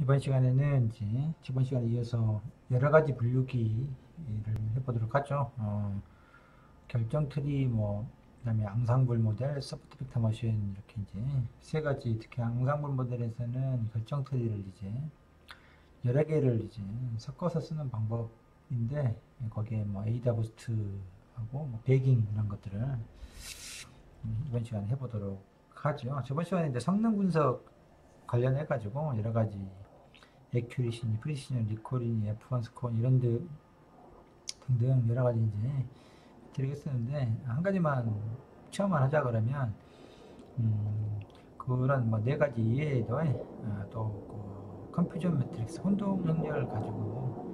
이번 시간에는 이제 저번 시간에 이어서 여러 가지 분류기를 해보도록 하죠. 결정 트리, 그다음에 앙상블 모델, 소프트 벡터 머신 이렇게 이제 세 가지. 특히 앙상블 모델에서는 결정 트리를 이제 여러 개를 이제 섞어서 쓰는 방법인데, 거기에 에이다 부스트하고 배깅 이런 것들을 이번 시간에 해보도록 하죠. 저번 시간에 이제 성능 분석 관련해 가지고 여러 가지 에큐리시니, 프리시전, 리콜이니, F1 스코어 이런 등등 여러 가지 이제 드리겠었는데, 한 가지만 체험만 하자 그러면 그런 네 가지 이외에도 또그 컴퓨전 매트릭스 혼동 연결 가지고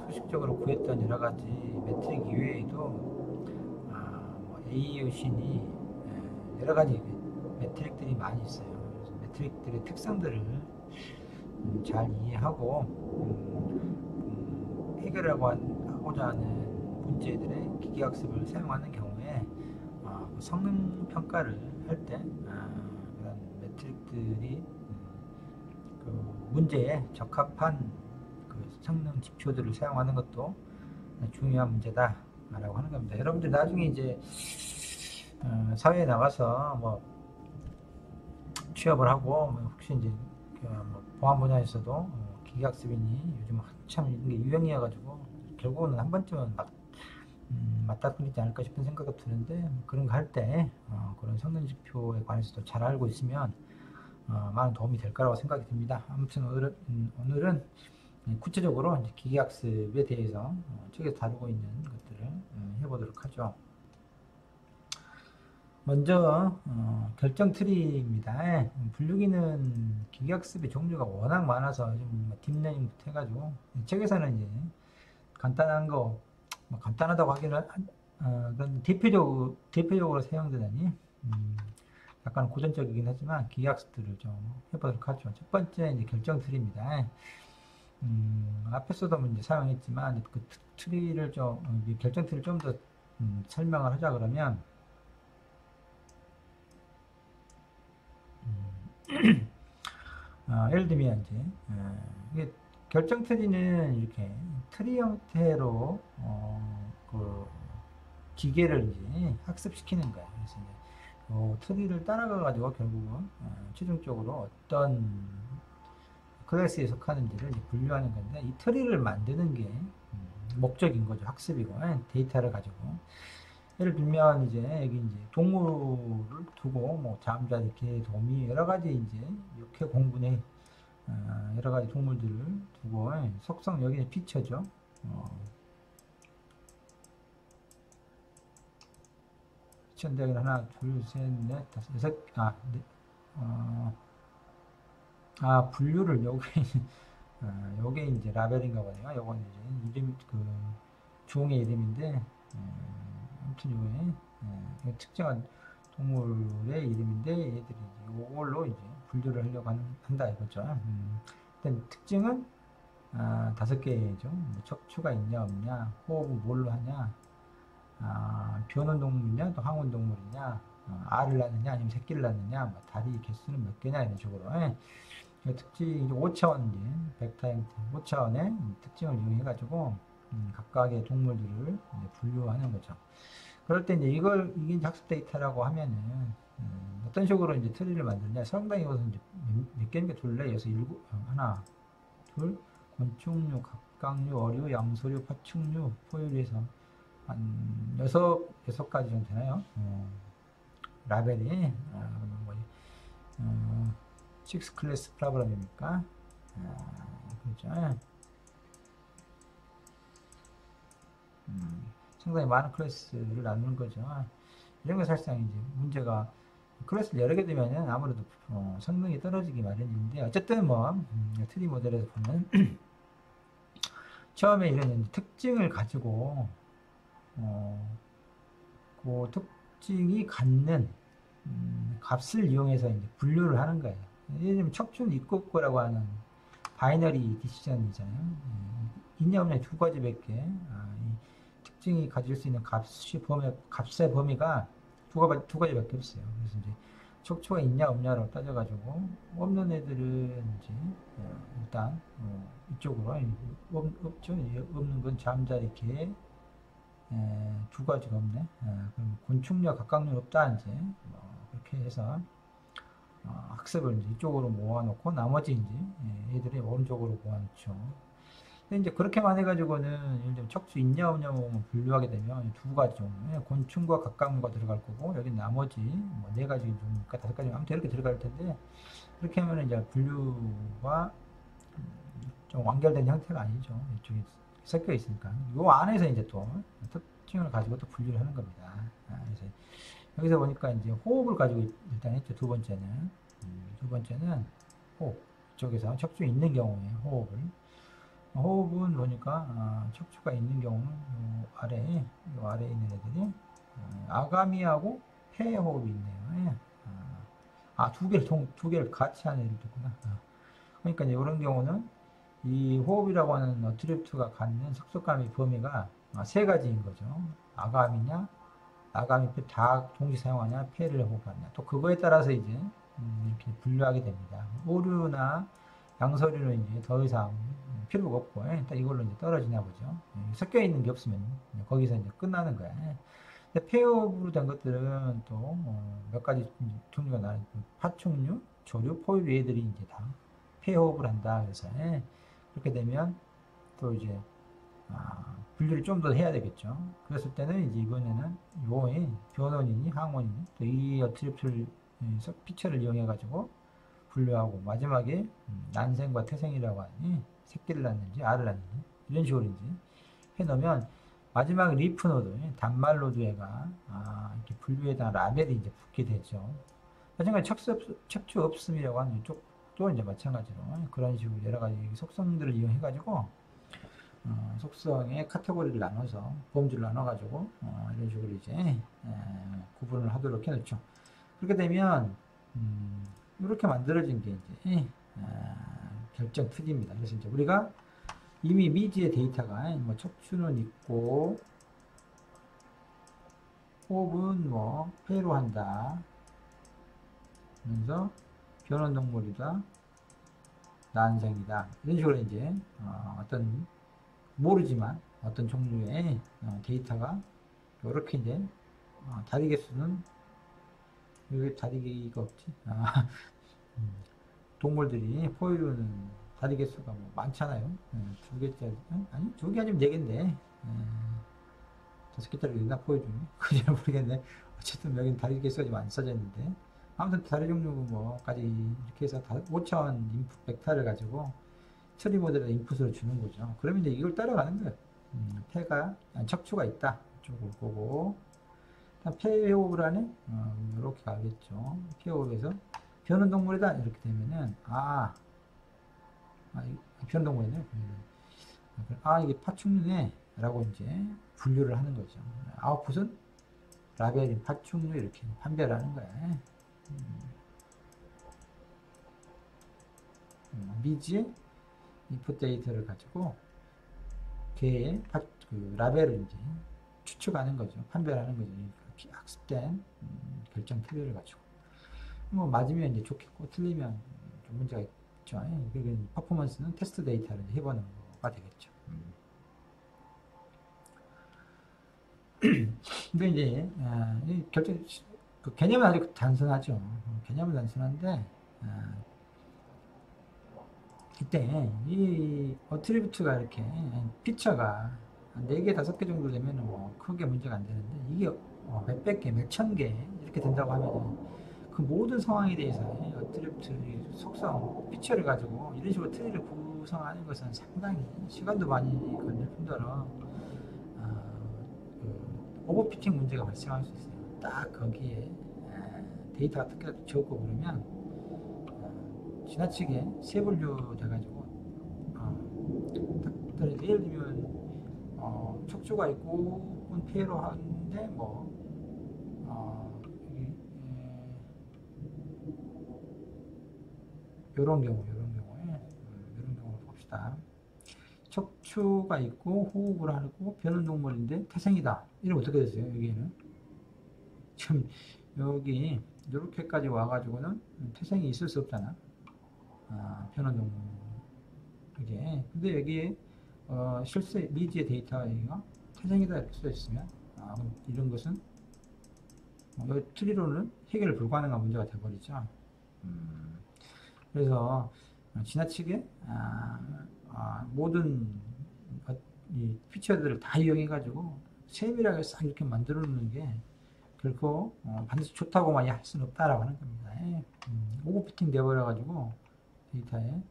수식적으로 구했던 여러 가지 매트릭 이외에도 AUC니 여러 가지 매트릭들이 많이 있어요. 그래서 매트릭들의 특성들을 잘 이해하고 해결하고자 하는 문제들의 기계학습을 사용하는 경우에 그 성능 평가를 할 때 그런 매트릭들이 그 문제에 적합한 그 성능 지표들을 사용하는 것도 중요한 문제다라고 하는 겁니다. 여러분들 나중에 이제 사회에 나가서 취업을 하고 혹시 이제 보안 분야에서도 기계학습이니 요즘 한참 이게 유행이어가지고 결국은 한 번쯤은 맞닥뜨리지 않을까 싶은 생각이 드는데, 그런 거 할 때 그런 성능 지표에 관해서도 잘 알고 있으면 많은 도움이 될 거라고 생각이 듭니다. 아무튼 오늘은 구체적으로 이제 기계학습에 대해서 책에서 다루고 있는 것들을 해보도록 하죠. 먼저 결정 트리입니다. 분류기는 기계학습의 종류가 워낙 많아서 딥러닝부터 해가지고 책에서는 이제 간단한 거, 간단하다고 하기는 그런 대표적으로 사용되다니 약간 고전적이긴 하지만 기계학습들을 좀 해보도록 하죠. 첫 번째 이제 결정 트리입니다. 앞에서도 이제 사용했지만 그 트리를 결정 트리를 좀 더 설명을 하자 그러면 예를 들면 이제 이게 결정 트리는 이렇게 트리 형태로 그 기계를 이제 학습시키는 거예요. 그래서 이제 트리를 따라가 가지고 결국은 최종적으로 어떤 클래스에 속하는지를 이제 분류하는 건데, 이 트리를 만드는 게 목적인 거죠. 학습이고 데이터를 가지고. 예를 들면 이제 여기 이제 동물을 두고 잠자리, 개, 도미 여러 가지 이제 육해 공군의 여러 가지 동물들을 두고 속성 여기에 피처죠. 피처인데 하나, 둘, 셋, 넷, 다섯, 여섯, 분류를 요게 이제 라벨인가 보네요. 요건 이제 이름 그 종의 이름인데 아무튼 요게 특정한 동물의 이름인데 얘들이 이걸로 이제 분류를 하려고 한다 이거죠. 일단 특징은 다섯 개죠. 척추가 있냐 없냐, 호흡은 뭘로 하냐, 벼는 동물이냐 또 항온 동물이냐, 알을 낳느냐 아니면 새끼를 낳느냐, 다리 개수는 몇 개냐 이런 식으로 특징 5차원 이제 벡터 형태 5차원의 특징을 이용해 가지고 각각의 동물들을 이제 분류하는 거죠. 그럴 때 이제 이게 학습 데이터라고 하면은 어떤 식으로 이제 트리를 만드냐, 상당히 이것은 이제 몇 개인가 둘래, 여기서 하나, 둘, 곤충류, 갑각류, 어류, 양서류, 파충류, 포유류에서 한 여섯 가지 정도 되나요? 라벨이 식스 클래스 프로그램입니까? 그렇죠. 상당히 많은 클래스를 나누는 거죠. 이런 게 사실상 이제 문제가, 클래스를 여러 개 되면은 아무래도 성능이 떨어지기 마련인데, 어쨌든 트리 모델에서 보면 처음에 이런 특징을 가지고 그 특징이 갖는 값을 이용해서 이제 분류를 하는 거예요. 예를 들면 척추는 있고 없고라고 하는 바이너리 디시전이잖아요. 있냐 없냐 두 가지밖에. 이 특징이 가질 수 있는 값의 범위가 두 가지밖에 없어요. 그래서 이제 척추가 있냐 없냐로 따져가지고 없는 애들은 이제 일단 이쪽으로 없죠. 없는 건 잠자리 개 두 가지가 없네. 그럼 곤충류 각각류 없다 이제 그렇게 해서 학습을 이제 이쪽으로 모아놓고 나머지 이제 애들이 오른쪽으로 모아놓죠. 근데 이제 그렇게만 해가지고는 예를 들면 척추 있냐 없냐 뭐 분류하게 되면 두 가지 종류 곤충과 각각류가 들어갈 거고 여기 나머지 뭐 네 가지 종류니까 다섯 가지 아무튼 이렇게 들어갈 텐데 그렇게 하면 이제 분류가 좀 완결된 형태가 아니죠. 이쪽에 섞여 있으니까 요 안에서 이제 또 특징을 가지고 또 분류를 하는 겁니다. 그래서 여기서 보니까 이제 호흡을 가지고 일단 했죠. 두 번째는 호흡 이쪽에서 척추 있는 경우에 호흡은 보니까 척추가 있는 경우는 요 아래에 있는 애들이 아가미하고 폐 호흡이 있네요. 두 개를 같이 하는 애들도 있구나. 그러니까 이제 이런 경우는 이 호흡이라고 하는 어트리뷰트가 갖는 속속감의 범위가 세 가지인 거죠. 아가미냐, 아가미 폐 다 동시 사용하냐, 폐를 호흡하냐. 또 그거에 따라서 이제 이렇게 분류하게 됩니다. 오류나 양서류는 이제 더 이상 필요가 없고 일단 이걸로 이제 떨어지나 보죠. 섞여 있는 게 없으면 거기서 이제 끝나는 거야. 근데 폐업으로 된 것들은 또 몇 가지 종류가 나는 파충류, 조류, 포유류 애들이 이제 다 폐호흡을 한다. 그래서 그렇게 되면 또 이제 분류를 좀 더 해야 되겠죠. 그랬을 때는 이제 이번에는 요의 변원이니 항원이니 또 이 어트리뷰트를 피처를 이용해 가지고 분류하고 마지막에 난생과 태생이라고 하니 새끼를 낳는지 알을 낳는지 이런 식으로 이제 해놓으면 마지막 리프 노드 단말 노드에가 이렇게 분류에다 라벨이 이제 붙게 되죠. 마찬가지 척추 없음이라고 하는 이쪽도 이제 마찬가지로 그런 식으로 여러 가지 속성들을 이용해 가지고 속성의 카테고리를 나눠서 범주를 나눠 가지고 이런 식으로 이제 구분을 하도록 해놓죠. 그렇게 되면 이렇게 만들어진 게 이제 결정 트리입니다. 그래서 이제 우리가 이미 미지의 데이터가 뭐 척추는 있고 호흡은 뭐 폐로 한다. 그래서 변온동물이다. 난생이다. 이런 식으로 이제 어떤 모르지만 어떤 종류의 데이터가 이렇게 이제 다리 개수는 왜 다리가 없지? 동물들이 포유류는 다리 개수가 뭐 많잖아요. 두 개짜리 아니 두 개 아니면 네 개인데 다섯 개짜리 있나 포유류? 그건 잘 모르겠네. 어쨌든 여기는 다리 개수가 좀 안 써져 있는데 아무튼 다리 종류 뭐까지 이렇게 해서 5,000 인풋 벡터를 가지고 트리 모델에 인풋을 주는 거죠. 그러면 이제 이걸 따라가는 거예요. 척추가 있다. 이쪽을 보고 폐호흡을 하네. 이렇게 가겠죠. 폐호흡에서 변온동물이다 이렇게 되면은 변온동물이네. 이게 파충류네 라고 이제 분류를 하는 거죠. 아웃풋은 라벨인 파충류 이렇게 판별하는 거야. 미지의 인풋 데이터를 가지고 걔의 라벨을 이제 추측하는 거죠. 판별하는 거죠. 학습된 결정 트리를 가지고 뭐 맞으면 이제 좋겠고 틀리면 좀 문제가 있죠. 그리고 퍼포먼스는 테스트 데이터를 해보는 거가 되겠죠. 근데 이제 개념은 아주 단순하죠. 개념은 단순한데 이때 이 어트리뷰트가 이렇게 피처가 4개, 5개 정도 되면 뭐 크게 문제가 안 되는데 이게 몇백 개, 몇천 개 이렇게 된다고 하면 그 모든 상황에 대해서 어트리뷰트 속성, 피처를 가지고 이런 식으로 트리를 구성하는 것은 상당히 시간도 많이 걸릴 뿐더러 오버피팅 문제가 발생할 수 있어요. 딱 거기에 데이터가 특히 적고 그러면 지나치게 세분류 돼가지고 예를 들면 척추가 있고 폐로 하는데 뭐 요런 경우를 봅시다. 척추가 있고 호흡을 하고 변온동물인데 태생이다. 이러면 어떻게 되세요? 여기에는 지금 여기 이렇게까지 와가지고는 태생이 있을 수 없잖아. 변환종 이게. 근데 여기에 실제 미지의 데이터가 태생이다 이렇게 써 있으면 그럼 이런 것은 이 트리로는 해결 불가능한 문제가 돼버리죠. 그래서 지나치게 모든 이 피처들을 다 이용해가지고 세밀하게 싹 이렇게 만들어 놓는 게 결코 반드시 좋다고만 할 수는 없다라고 하는 겁니다. 오버피팅 되어버려가지고 데이터에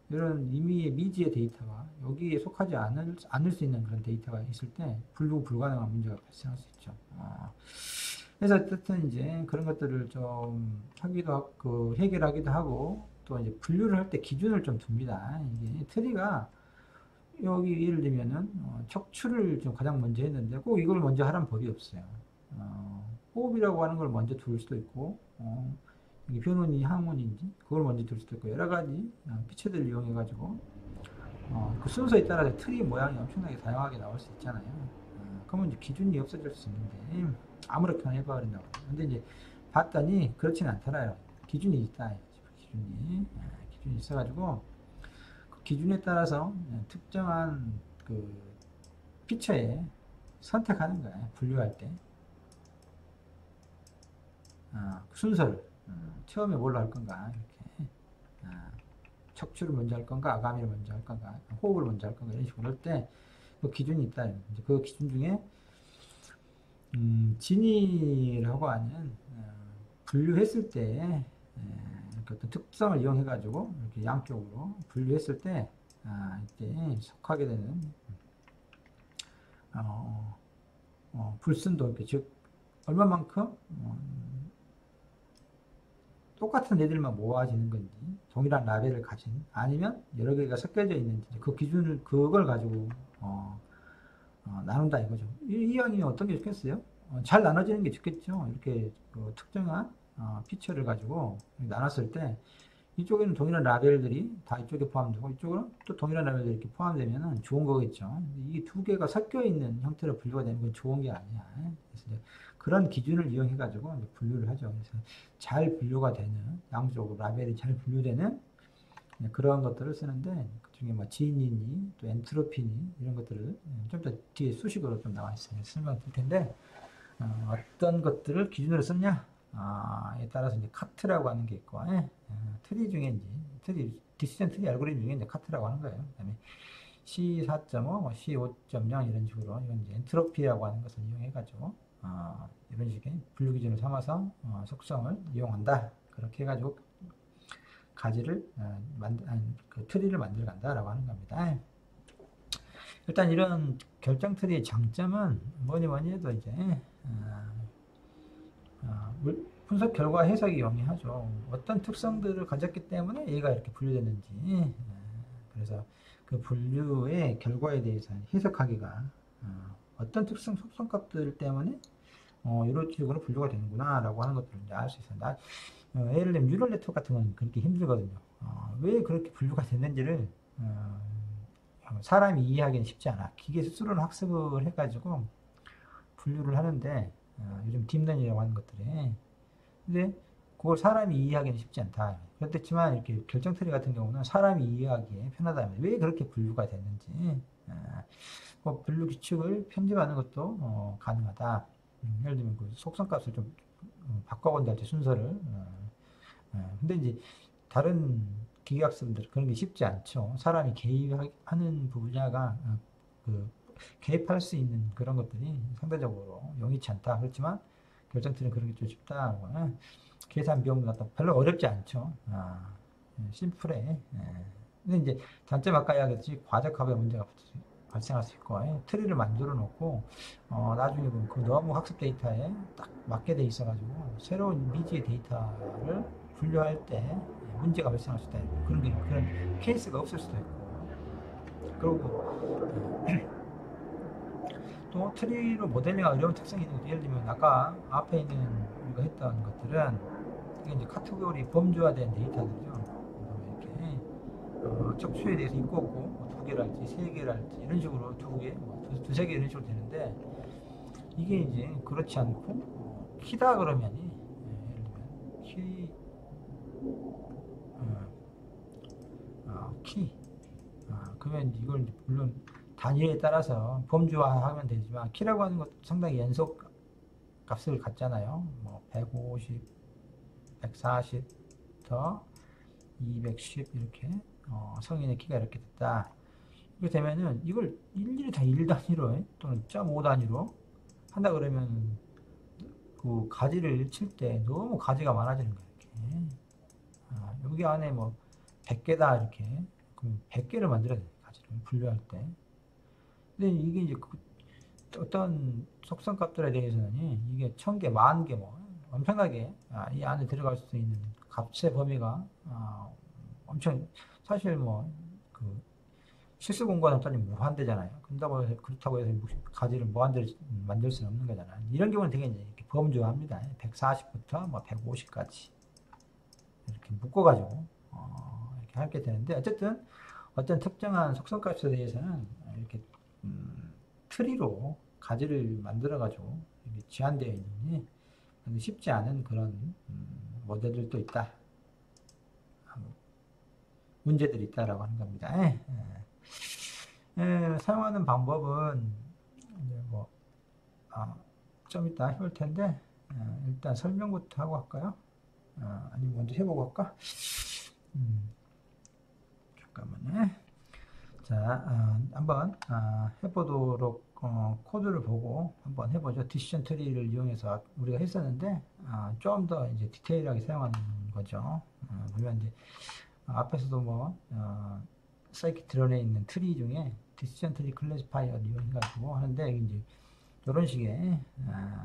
이런 이미 미지의 데이터가 여기에 속하지 않을 수 있는 그런 데이터가 있을 때 분류 불가능한 문제가 발생할 수 있죠. 그래서 어쨌든 이제 그런 것들을 좀 하기도 하고 해결하기도 하고 또 이제 분류를 할 때 기준을 좀 둡니다. 이게 트리가 여기 예를 들면은 척추를 좀 가장 먼저 했는데 꼭 이걸 먼저 하라는 법이 없어요. 호흡이라고 하는 걸 먼저 둘 수도 있고 이게 변원이 항문인지 그걸 먼저 둘 수도 있고 여러 가지 피처들을 이용해 가지고 그 순서에 따라서 트리 모양이 엄청나게 다양하게 나올 수 있잖아요. 그러면 이제 기준이 없어질 수 있는데 아무렇게나 해버린다고. 근데 이제 봤더니 그렇진 않더라요. 기준이 있다. 기준이 있어가지고 그 기준에 따라서 특정한 그 피처에 선택하는 거예요. 분류할 때 그 순서를 처음에 뭘로 할 건가 이렇게 척추를 먼저 할 건가 아가미를 먼저 할 건가 호흡을 먼저 할 건가 이런 식으로 할 때 그 기준이 있다. 이제 그 기준 중에 진이라고 하는 분류했을 때 어떤 특성을 이용해 가지고 이렇게 양쪽으로 분류했을 때 이때 속하게 되는 불순도 즉 얼마만큼 똑같은 애들만 모아지는 건지 동일한 라벨을 가진 아니면 여러 개가 섞여져 있는지 그 기준을 그걸 가지고 나눈다 이거죠. 이왕이면 어떤 게 좋겠어요? 잘 나눠지는 게 좋겠죠. 이렇게 그 특정한 피처를 가지고 나눴을 때 이쪽에는 동일한 라벨들이 다 이쪽에 포함되고 이쪽은 또 동일한 라벨들이 이렇게 포함되면 좋은 거겠죠. 이 두 개가 섞여 있는 형태로 분류가 되는 건 좋은 게 아니야. 그래서 이제 그런 기준을 이용해 가지고 분류를 하죠. 그래서 잘 분류가 되는 양쪽으로 라벨이 잘 분류되는 그런 것들을 쓰는데 그중에 뭐 진이니 또 엔트로피니 이런 것들을 좀 더 뒤에 수식으로 좀 나와 있어요. 설명드릴 텐데 어떤 것들을 기준으로 썼냐? 에 따라서 이제 카트라고 하는 게 있고, 트리 중에 이제 디시전 트리 알고리즘 중에 이제 카트라고 하는 거예요. 그다음에 C4.5, C5.0 이런 식으로 이건 이제 엔트로피라고 하는 것을 이용해가지고 이런 식의 분류 기준을 삼아서 속성을 이용한다. 그렇게 해가지고 가지를 그 트리를 만들어 간다라고 하는 겁니다. 일단 이런 결정 트리의 장점은 뭐니 해도 이제 분석 결과 해석이 영리하죠. 어떤 특성들을 가졌기 때문에 얘가 이렇게 분류됐는지 그래서 그 분류의 결과에 대해서 해석하기가 어떤 특성 속성값들 때문에 이런 식으로 분류가 되는구나 라고 하는 것들을 이제 알 수 있어요. 예를 들면 뉴럴 네트워크 같은 건 그렇게 힘들거든요. 왜 그렇게 분류가 됐는지를 사람이 이해하기는 쉽지 않아. 기계 스스로는 학습을 해가지고 분류를 하는데 요즘 딥러닝이라고 하는 것들에 근데 그걸 사람이 이해하기는 쉽지 않다. 그렇지만 이렇게 결정 트리 같은 경우는 사람이 이해하기에 편하다면 왜 그렇게 분류가 됐는지 그 분류 규칙을 편집하는 것도 가능하다. 예를 들면 그 속성값을 좀 바꿔본다 할지 순서를 근데 이제 다른 기계학습들 그런 게 쉽지 않죠. 사람이 개입하는 분야가 그 개입할 수 있는 그런 것들이 상대적으로 용이치 않다. 그렇지만 결정트리는 그런 게 좀 쉽다. 계산 비용도 갖다 별로 어렵지 않죠. 심플해. 근데 이제 단점 아까 이야기했듯이 과적합의 문제가 발생할 수 있고 트리를 만들어 놓고 나중에 보면 그 너무 학습 데이터에 딱 맞게 돼 있어가지고 새로운 미지의 데이터를 분류할 때 문제가 발생할 수 있다. 그런 케이스가 없을 수도 있고 그리고 또 트리로 모델링하기 어려운 특성이 있는 것도 예를 들면 아까 앞에 있는 우리가 했던 것들은 이게 이제 카테고리 범주화된 데이터들이죠. 이렇게 척추에 대해서 있고 없고 두 개랄지 세 개랄지 이런 식으로 두세 개 이런 식으로 되는데 이게 이제 그렇지 않고 키다 그러면이 예를 들면 키, 키. 그러면 이걸 물론 단위에 따라서 범주화하면 되지만 키라고 하는 것도 상당히 연속 값을 갖잖아요. 뭐 150, 140, 더 210 이렇게 성인의 키가 이렇게 됐다. 이렇게 되면은 이걸 일일이 다 1단위로 또는 0.5 단위로 한다 그러면 그 가지를 칠 때 너무 가지가 많아지는 거예요. 이렇게. 여기 안에 뭐 100개다 이렇게 그럼 100개를 만들어야 돼요. 가지를 분류할 때. 근데 이게 이제 어떤 속성값들에 대해서는 이게 1000개, 10,000개 뭐 엄청나게 이 안에 들어갈 수 있는 값의 범위가 엄청 사실 뭐그 실수 공간은 따지면 무한대잖아요. 그렇다고 해서 가지를 무한대로 만들 수는 없는 거잖아요. 이런 경우는 되게 이제 이렇게 범주합니다. 140부터 뭐 150까지 이렇게 묶어가지고 이렇게 하게 되는데 어쨌든 어떤 특정한 속성값에 대해서는 이렇게 트리로 가지를 만들어가지고 제한되어 있는 쉽지 않은 그런 모델들도 있다. 문제들이 있다라고 하는 겁니다. 사용하는 방법은 이제 좀 이따 해볼 텐데 일단 설명부터 하고 할까요? 아니면 먼저 해보고 할까? 잠깐만요. 자, 한번 해보도록 코드를 보고 한번 해보죠. 디시전 트리를 이용해서 우리가 했었는데 좀 더 이제 디테일하게 사용하는 거죠. 보면 이제 앞에서도 사이킷 드론에 있는 트리 중에 디시전 트리 클래시파이어를 이용해가지고 하는데 이제 이런 식의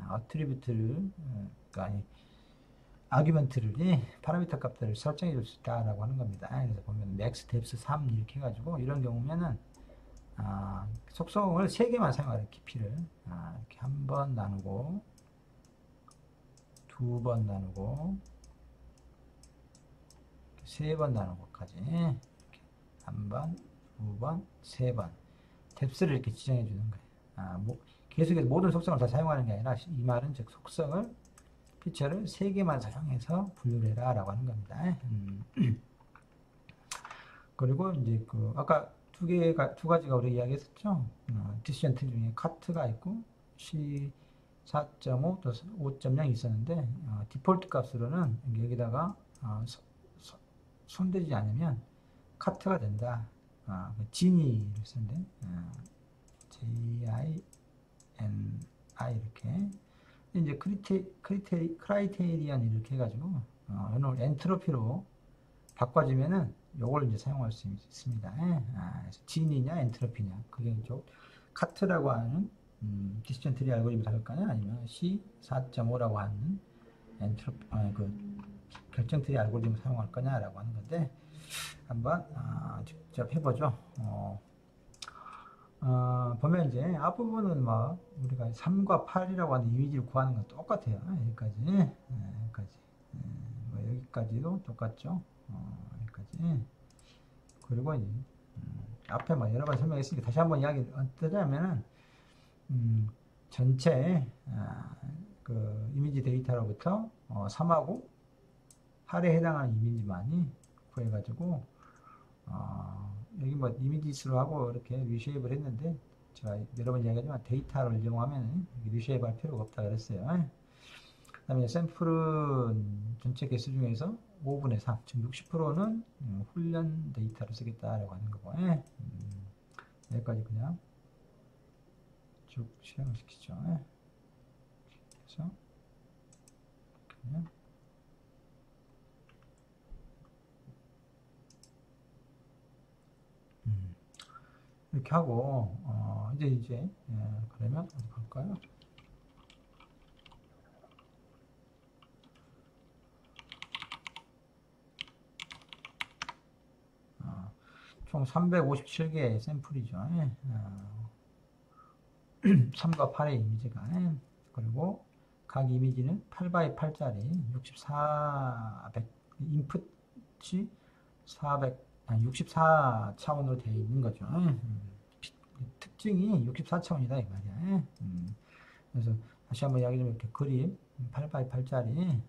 어트리뷰트를 그러니까 아규먼트를 파라미터 값들을 설정해 줄 수 있다라고 하는 겁니다. 그래서 보면 맥스 뎁스 3 이렇게 해가지고 이런 경우면은 속성을 3개만 사용하는 깊이를 이렇게 한 번 나누고 2번 나누고 3번 나누고까지 이렇게 한 번, 2번, 3번 뎁스를 이렇게 지정해 주는 거예요. 계속해서 모든 속성을 다 사용하는 게 아니라 이 말은 즉 속성을 피처를 3개만 사용해서 분류를 해라 라고 하는 겁니다. 그리고 이제 아까 두 가지가 우리 이야기했었죠. 디시전 트리 중에 카트가 있고 C4.5 또 5.0이 있었는데 디폴트 값으로는 여기다가 손대지 않으면 카트가 된다. 지니를 쓰는데 J-I-N-I 이렇게 이제 크라이테리언 이렇게 해가지고 오늘 엔트로피로 바꿔주면은 요걸 이제 사용할 수 있습니다. 진이냐 엔트로피냐 그게 이제 카트라고 하는 디시전 트리 알고리즘을 사용할 거냐 아니면 C4.5라고 하는 엔트로피 결정 트리 알고리즘을 사용할 거냐라고 하는 건데 한번 직접 해보죠. 보면 이제 앞부분은 우리가 3과 8이라고 하는 이미지를 구하는 건 똑같아요. 여기까지. 여기까지도 똑같죠. 여기까지. 그리고 이제, 앞에 여러 번 설명했으니까 다시 한번 이야기 드리자면은, 전체, 그 이미지 데이터로부터 3하고 8에 해당하는 이미지만이 구해가지고, 여기 이미지 수로 하고 이렇게 리쉐입을 했는데 제가 여러 번 이야기하지만 데이터를 이용하면 리쉐입 할 필요가 없다 그랬어요. 그 다음에 샘플은 전체 개수 중에서 5분의 3, 즉 60%는 훈련 데이터로 쓰겠다라고 하는 거고 여기까지 그냥 쭉 실행을 시키죠. 그래서 그냥 이렇게 하고 이제 그러면 어디 볼까요? 총 357개의 샘플이죠. 3과 8의 이미지가 그리고 각 이미지는 8x8짜리 6400 인풋이 64 차원으로 되어 있는 거죠. 특징이 64 차원이다 이 말이야. 그래서 다시 한번 이야기 좀 이렇게 그림 8x8짜리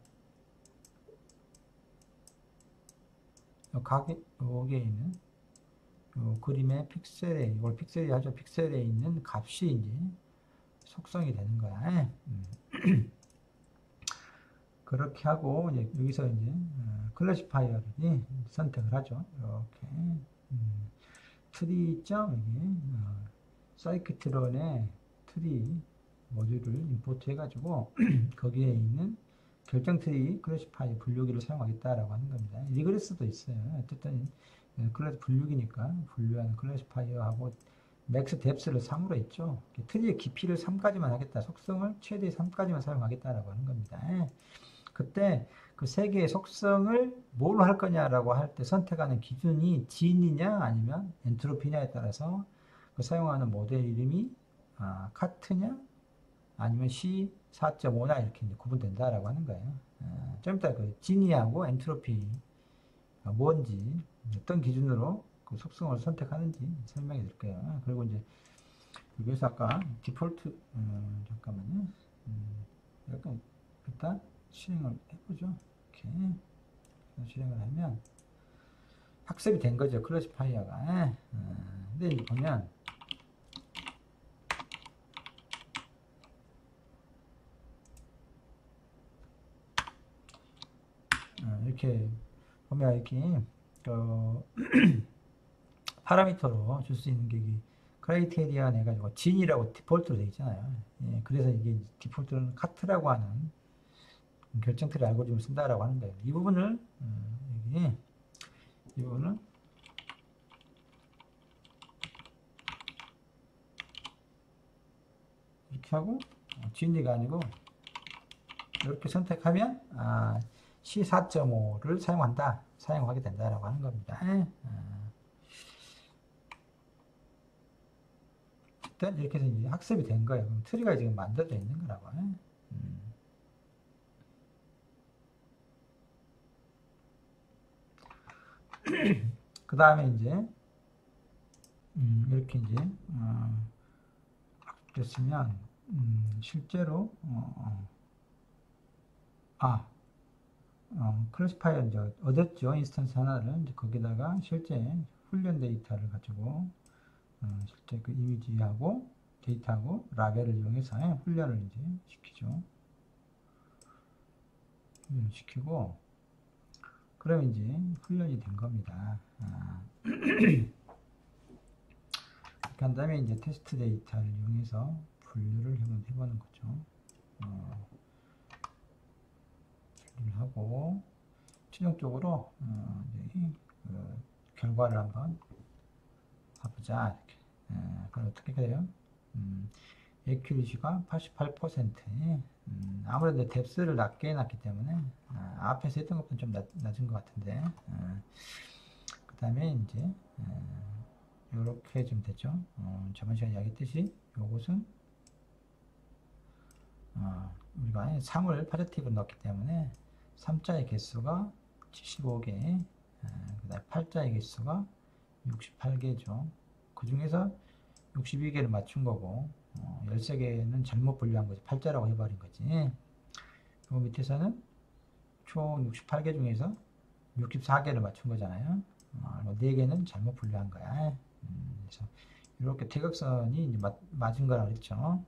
여기에 있는 요 그림의 픽셀에, 이걸 픽셀이 하죠. 픽셀에 있는 값이 이제 속성이 되는 거야. 그렇게 하고, 이제 여기서 이제 클래시파이어를 선택을 하죠. 이렇게. 트리 있죠? 여기. 사이키트론의 트리 모듈을 임포트 해가지고, 거기에 있는 결정 트리 클래시파이어 분류기를 사용하겠다라고 하는 겁니다. 리그레스도 있어요. 어쨌든, 클래스 분류기니까, 분류하는 클래시파이어하고, 맥스 뎁스를 3으로 했죠. 트리의 깊이를 3까지만 하겠다. 속성을 최대 3까지만 사용하겠다라고 하는 겁니다. 그때 그 세 개의 속성을 뭘로 할 거냐라고 할 때 선택하는 기준이 진이냐 아니면 엔트로피냐에 따라서 그 사용하는 모델 이름이 카트냐 아니면 C4.5나 이렇게 이제 구분된다라고 하는 거예요. 좀 이따 그 진이하고 엔트로피가 뭔지 어떤 기준으로 그 속성을 선택하는지 설명해 드릴게요. 그리고 이제 여기서 아까 디폴트 잠깐만요. 약간 일단 실행을 해보죠. 이렇게 실행을 하면 학습이 된 거죠. 클래시파이어가. 근데 이제 보면 이렇게 보면 이렇게 파라미터로 줄 수 있는 게 크라이테리아 해가지고 진이라고 디폴트로 되어 있잖아요. 그래서 이게 디폴트는 카트라고 하는 결정트리 알고리즘을 쓴다라고 하는 거예요. 이 부분을 여기 이 부분은 이렇게 하고 진리가 아니고 이렇게 선택하면 C4.5를 사용하게 된다라고 하는 겁니다. 일단 이렇게 해서 이제 학습이 된 거예요. 그럼 트리가 지금 만들어져 있는 거라고. 그 다음에 이제 이렇게 이제 됐으면 실제로 클래시파이어 이제 얻었죠. 인스턴스 하나를 이제 거기다가 실제 훈련 데이터를 가지고 실제 그 이미지하고 데이터하고 라벨을 이용해서 훈련을 이제 시키죠. 시키고 그러면 이제 훈련이 된 겁니다. 이렇게 한 다음에 이제 테스트 데이터를 이용해서 분류를 해보는 거죠. 분류를 하고 최종적으로 이제 그 결과를 한번 봐보자. 이렇게. 그럼 어떻게 돼요? 에큐리시가 88%. 아무래도 뎁스를 낮게 해놨기 때문에 앞에서 했던 것보다 좀 낮은 것 같은데 그 다음에 이제 이렇게 좀 되죠. 저번 시간에 이야기했듯이 요것은 우리가 3을 파지티브로 넣었기 때문에 3자의 개수가 75개 그 다음에 8자의 개수가 68개죠. 그 중에서 62개를 맞춘 거고 13개는 잘못 분류한 거지. 8자라고 해버린 거지. 그 밑에서는 총 68개 중에서 64개를 맞춘 거잖아요. 4개는 잘못 분류한 거야. 그래서 이렇게 대각선이 이제 맞은 거라고 그랬죠.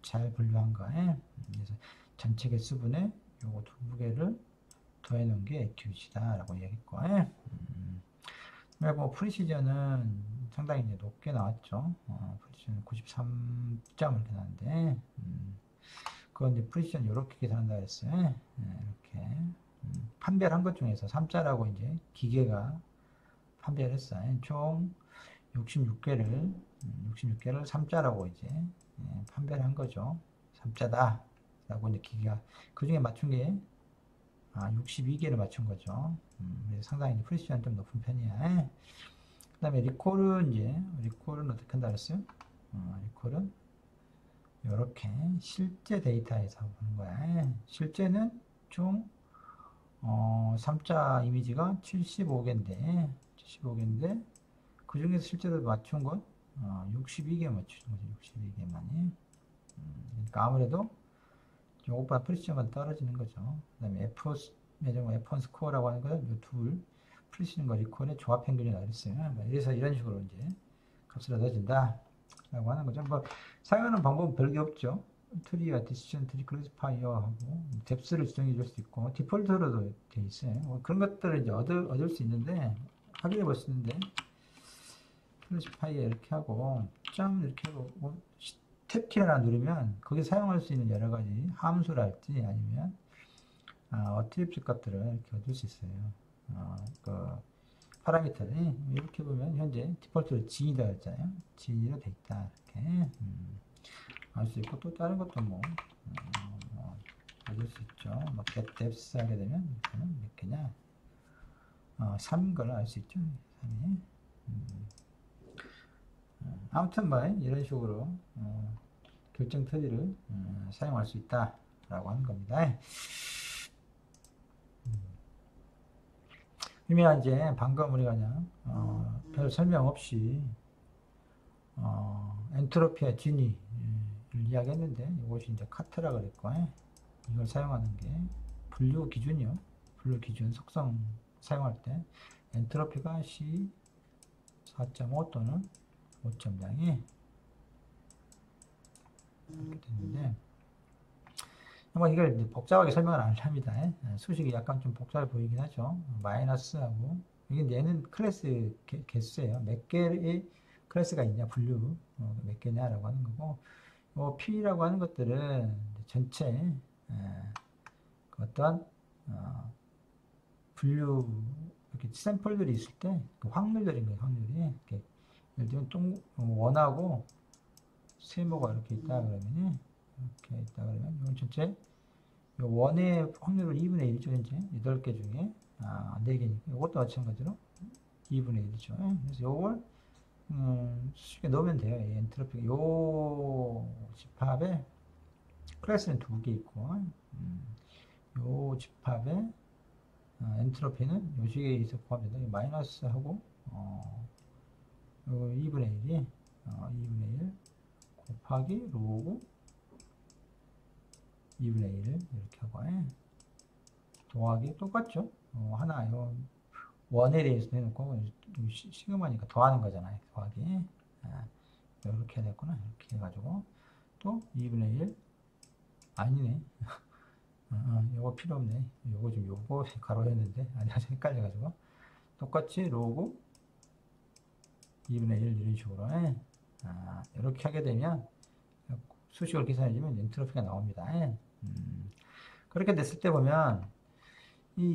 잘 분류한 거에. 그래서 전체 개수분에 요거 2개를 더해 놓은 게 액큐리시다라고 얘기했고. 뭐 프리시전은 상당히 이제 높게 나왔죠. 프리시전 93점 이렇게 나왔는데, 그건 이제 프리시전 이렇게 계산한다 했어요. 이렇게 판별을 한 것 중에서 3자라고 이제 기계가 판별을 했어요. 총 66개를 3자라고 이제 판별한 거죠. 3자다 라고 이제 기계가 그 중에 맞춘 게 62개를 맞춘 거죠. 그래서 상당히 프리시전 좀 높은 편이야. 그 다음에 리콜은 어떻게 한다 그랬어요? 리콜은 이렇게 실제 데이터에서 보는 거야. 실제는 총 3자 이미지가 75개인데 그 중에서 실제로 맞춘 건 62개 맞춘 거죠. 62개만이. 그러니까 아무래도 요것보다 프리시전만 떨어지는 거죠. 그 다음에 F1 스코어라고 하는 거는 이 둘 프리시즌과 리콜의 조합 평균이 나왔어요. 그래서 이런 식으로 이제 값을 얻어진다 라고 하는 거죠. 뭐 사용하는 방법은 별게 없죠. 트리와 디시전 트리 클래시파이어하고 뎁스를 지정해 줄 수 있고 디폴트로도 돼 있어요. 뭐 그런 것들을 이제 얻을 수 있는데 확인해 볼 수 있는데 클래시파이어 이렇게 하고 점 이렇게 하고 뭐 탭키 하나 누르면 거기 사용할 수 있는 여러 가지 함수랄지 아니면 어트리뷰트 값들을 이렇게 얻을 수 있어요. 그 파라미터를 이렇게 보면 현재 디폴트로 진이다 했잖아요. 진이로 돼 있다 이렇게 알 수 있고 또 다른 것도 뭐 얻을 수 있죠. 뭐 get depth 하게 되면 이거는 몇 개냐? 3인 걸 알 수 있죠. 3이. 아무튼 뭐 이런 식으로 결정 트리를 사용할 수 있다라고 하는 겁니다. 그러면 이제 방금 우리가 그냥 별 설명 없이 엔트로피와 진위를 이야기했는데 이것이 이제 카트라 그랬고 이걸 사용하는 게 분류 기준이요. 분류 기준 속성 사용할 때 엔트로피가 C 4.5 또는 5.0이 이렇게 됐는데 이걸 복잡하게 설명을 안 합니다. 수식이 약간 좀 복잡해 보이긴 하죠. 마이너스하고 이게 얘는 클래스 개수예요. 몇 개의 클래스가 있냐 분류 몇 개냐라고 하는 거고 P라고 하는 것들은 전체 어떤 분류 이렇게 샘플들이 있을 때 그 확률들인 거예요. 확률이 이렇게 예를 들면 원하고 세모가 이렇게 있다 그러면 이렇게 있다 그러면 이건 전체 원의 확률은 2분의 1이죠. 현재 8개 중에 4개니까 이것도 마찬가지로 2분의 1이죠. 그래서 이걸 쉽게 넣으면 돼요. 엔트로피 요 집합에 클래스는 2개 있고 요 집합에 엔트로피는 요 식에 있어 포함된다. 마이너스하고 요 2분의 1이 2분의 1 곱하기 로그 2분의 1 이렇게 하고 더하기 똑같죠. 하나 요 원에 대해서 해놓고 시그마니까 더하는 거잖아요. 더하기 이렇게 해야 됐구나. 이렇게 해가지고 또 2분의 1 아니네. 요거 필요 없네. 요거 좀 요거 가로했는데 아주 헷갈려가지고 똑같이 로그 2분의 1 이런 식으로 이렇게 하게 되면 수식을 계산해주면 엔트로피가 나옵니다. 그렇게 됐을 때 보면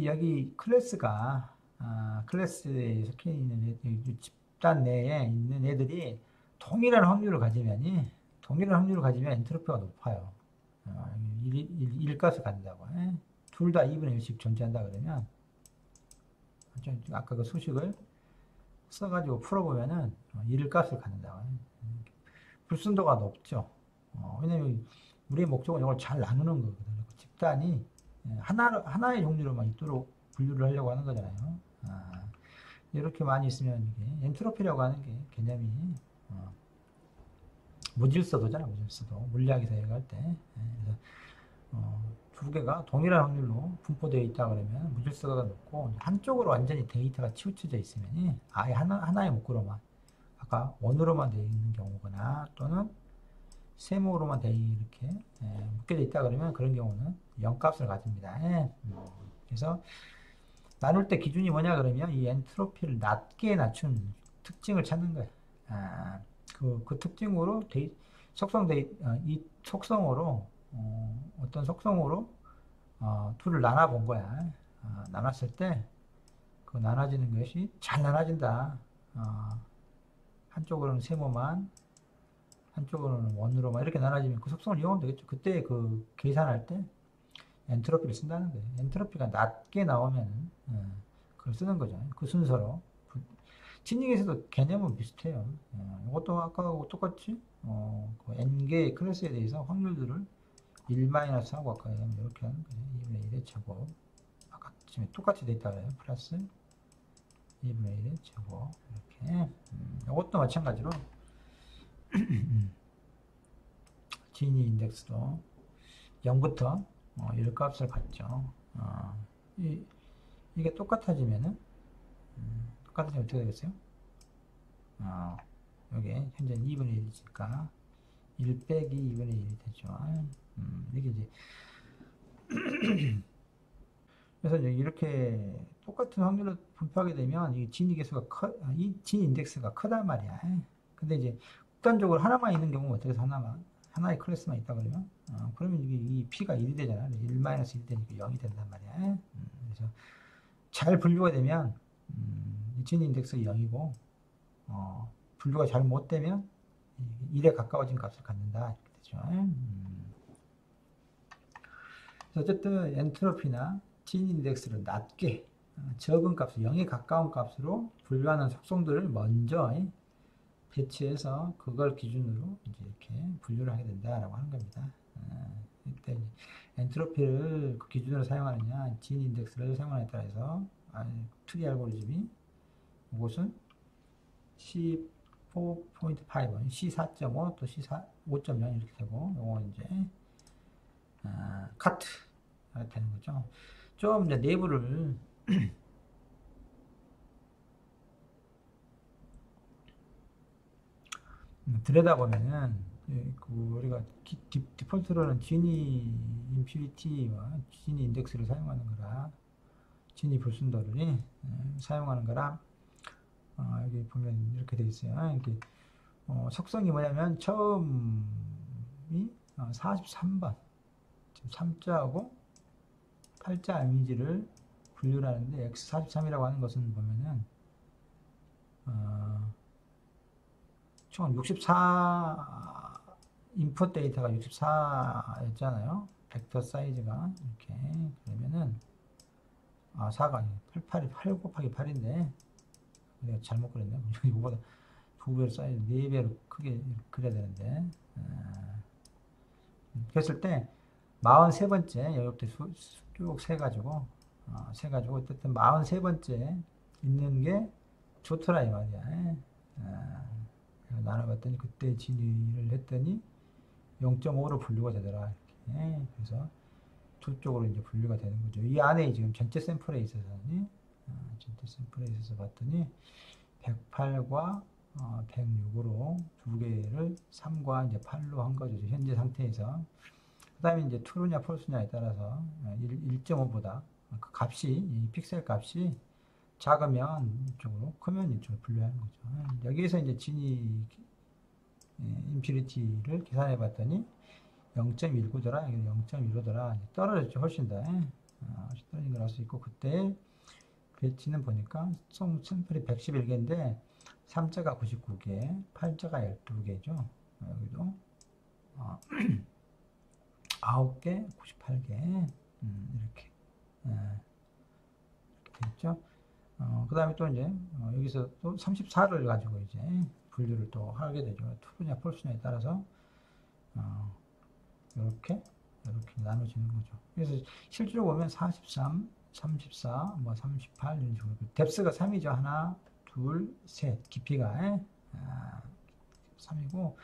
여기 클래스가 클래스에 속해 있는 집단 내에 있는 애들이 동일한 확률을 가지면 엔트로피가 높아요. 1값을 갖는다고. 둘 다 2분의 1씩 존재한다 그러면 아까 그 수식을 써가지고 풀어보면은 1값을 갖는다고. 불순도가 높죠. 왜냐면 우리의 목적은 이걸 잘 나누는 거거든요. 집단이 하나의 종류로만 있도록 분류를 하려고 하는 거잖아요. 이렇게 많이 있으면 이게 엔트로피라고 하는 게 개념이 무질서도잖아. 무질서도 물리학에서 얘기할 때 그래서 두 개가 동일한 확률로 분포되어 있다 그러면 무질서도가 높고 한쪽으로 완전히 데이터가 치우쳐져 있으면 아예 하나의 목표로만 아까 원으로만 되어 있는 경우거나 또는 세모로만 되어 이렇게 묶여져 있다 그러면 그런 경우는 0값을 가집니다. 그래서 나눌 때 기준이 뭐냐 그러면 이 엔트로피를 낮게 낮춘 특징을 찾는 거예요. 그 특징으로 이 속성으로 어떤 속성으로 둘을 나눠 본 거야. 나눴을 때 그 나눠지는 것이 잘 나눠진다. 한쪽으로는 세모만 한쪽으로는 원으로만 이렇게 나눠지면 그 속성을 이용하면 되겠죠. 그때 그 계산할 때 엔트로피를 쓴다는 거예요. 엔트로피가 낮게 나오면 그걸 쓰는 거죠. 그 순서로. 진링에서도 개념은 비슷해요. 이것도 아까하고 똑같이 그 n개의 클래스에 대해서 확률들을 1-하고 아까 이렇게 하는 거예요. 2분의 1의 제곱. 아까 지금 똑같이 돼 있다 그래요. 플러스 2분의 1의 제곱. 이렇게. 이것도 마찬가지로 지니 인덱스도 0부터 1 값을 갖죠. 이게 똑같아지면은 똑같으면 어떻게 되겠어요? 여기 현재 2분의 1이니까 1 빼기 2분의 1이 되죠. 이게 이제 그래서 이제 이렇게 똑같은 확률로 분포하게 되면 이 진위 계수가 이 진 인덱스가 크단 말이야. 근데 이제 극단적으로 하나만 있는 경우는 어떻게 해서 하나의 클래스만 있다 그러면 그러면 이게 이 p가 1이 되잖아. 1-1 되니까 0이 된단 말이야. 그래서 잘 분류가 되면 이 진 인덱스가 0이고 분류가 잘 못 되면 1에 가까워진 값을 갖는다 이렇게 되죠. 어쨌든 엔트로피나 진 인덱스를 낮게 적은 값을 0에 가까운 값으로 분류하는 속성들을 먼저 배치해서 그걸 기준으로 이제 이렇게 분류를 하게 된다라고 하는 겁니다. 이때 엔트로피를 그 기준으로 사용하느냐, 진 인덱스를 사용하느냐에 따라서 트리 알고리즘이 이것은 C4.5, C4.5 또 C5.0 이렇게 되고, 요거 이제 카트가 되는 거죠. 좀 이제 내부를 들여다보면은 우리가 디폴트로는 지니 임퓨리티와 지니 인덱스를 사용하는 거라 지니 불순도를 사용하는 거라 여기 보면 이렇게 되어 있어요. 이렇게 속성이 뭐냐면 처음이 43번 지금 3자하고 8자 이미지를 분류를 하는데 X43이라고 하는 것은 보면은 총 64 인풋 데이터가 64였잖아요. 벡터 사이즈가 이렇게 그러면은 4가 8 곱하기 8인데 내가 잘못 그렸네. 이거보다 2배로 사이즈 4배로 크게 그려야 되는데 그랬을 때 43번째 여기부터 쭉 세가지고 어쨌든 43번째 있는 게 좋더라 이 말이야. 나눠봤더니 그때 진위를 했더니 0.5로 분류가 되더라. 이렇게. 그래서 두 쪽으로 이제 분류가 되는 거죠. 이 안에 지금 전체 샘플에 있어서는 전체 샘플에 있어서 봤더니 108과 106으로 두 개를 3과 이제 8로 한 거죠. 현재 상태에서. 그 다음에 이제 true냐 false냐에 따라서 1.5보다 그 값이, 이 픽셀 값이 작으면 이쪽으로, 크면 이쪽으로 분류하는 거죠. 여기에서 이제 진이 임퓨리티를 계산해 봤더니 0.19더라, 0.15더라, 떨어졌죠. 훨씬 더. 떨어진 걸 알 수 있고, 그때 배치는 보니까 총 샘플이 111개인데 3자가 99개, 8자가 12개죠. 여기도 9개, 98개 이렇게 됐죠. 그 다음에 또 이제 여기서 또 34를 가지고 이제 분류를 또 하게 되죠. true냐 false냐에 따라서 이렇게 나눠지는 거죠. 그래서 실제로 보면 43, 34, 뭐 38 이런 식으로 뎁스가 3이죠. 하나, 둘, 셋 깊이가 3이고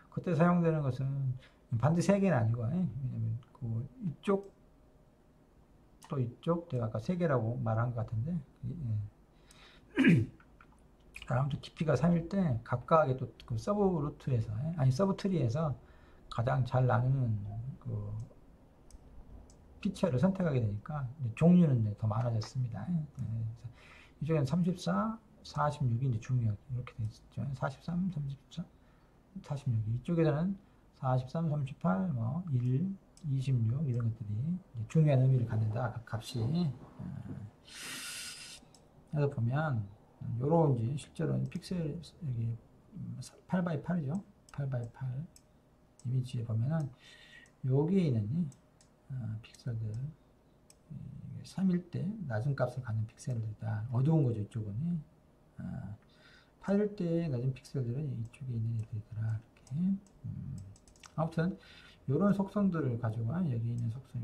그때 사용되는 것은 반드시 3개는 아니고 왜냐면 그 이쪽 또 이쪽 내가 아까 3개라고 말한 것 같은데 아무튼 깊이가 3일 때 각각의 또 그 서브 루트에서 서브 트리에서 가장 잘 나누는 그 피처를 선택하게 되니까 종류는 더 많아졌습니다. 이쪽에는 34, 46이 이제 중요하게 이렇게 되어 있죠. 43, 34, 46. 이쪽에서는 43, 38, 뭐 1, 26 이런 것들이 중요한 의미를 갖는다. 각 값이. 그래서 보면 요런 이제 실제로는 픽셀 여기 8x8이죠. 8x8 이미지에 보면은 여기에 있는 픽셀들 3일 때 낮은 값을 갖는 픽셀들이다. 어두운 거죠. 이쪽은 8일 때 낮은 픽셀들은 이쪽에 있는 애들이더라. 이렇게. 아무튼 이런 속성들을 가지고 여기 있는 속성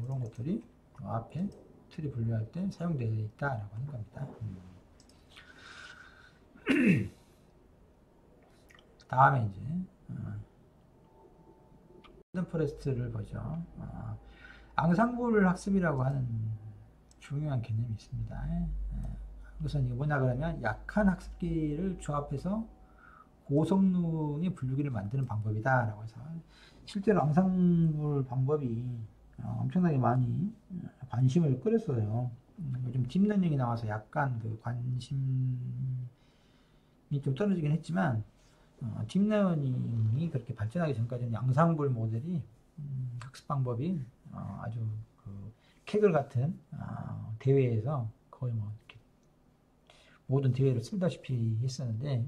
이런 것들이 앞에 트리 분류할 때 사용되어 있다라고 하는 겁니다. 다음에 이제 포레스트를 보죠. 앙상블 학습이라고 하는 중요한 개념이 있습니다. 그래서 이게 뭐냐 그러면 약한 학습기를 조합해서 고성능의 분류기를 만드는 방법이다라고 해서 실제로 앙상블 방법이 엄청나게 많이 관심을 끌었어요. 요즘 딥러닝이 나와서 약간 그 관심이 좀 떨어지긴 했지만 딥러닝이 그렇게 발전하기 전까지는 앙상블 모델이 학습 방법이 아주 그 캐글 같은 대회에서 거의 뭐 이렇게 모든 대회를 쓸다시피 했었는데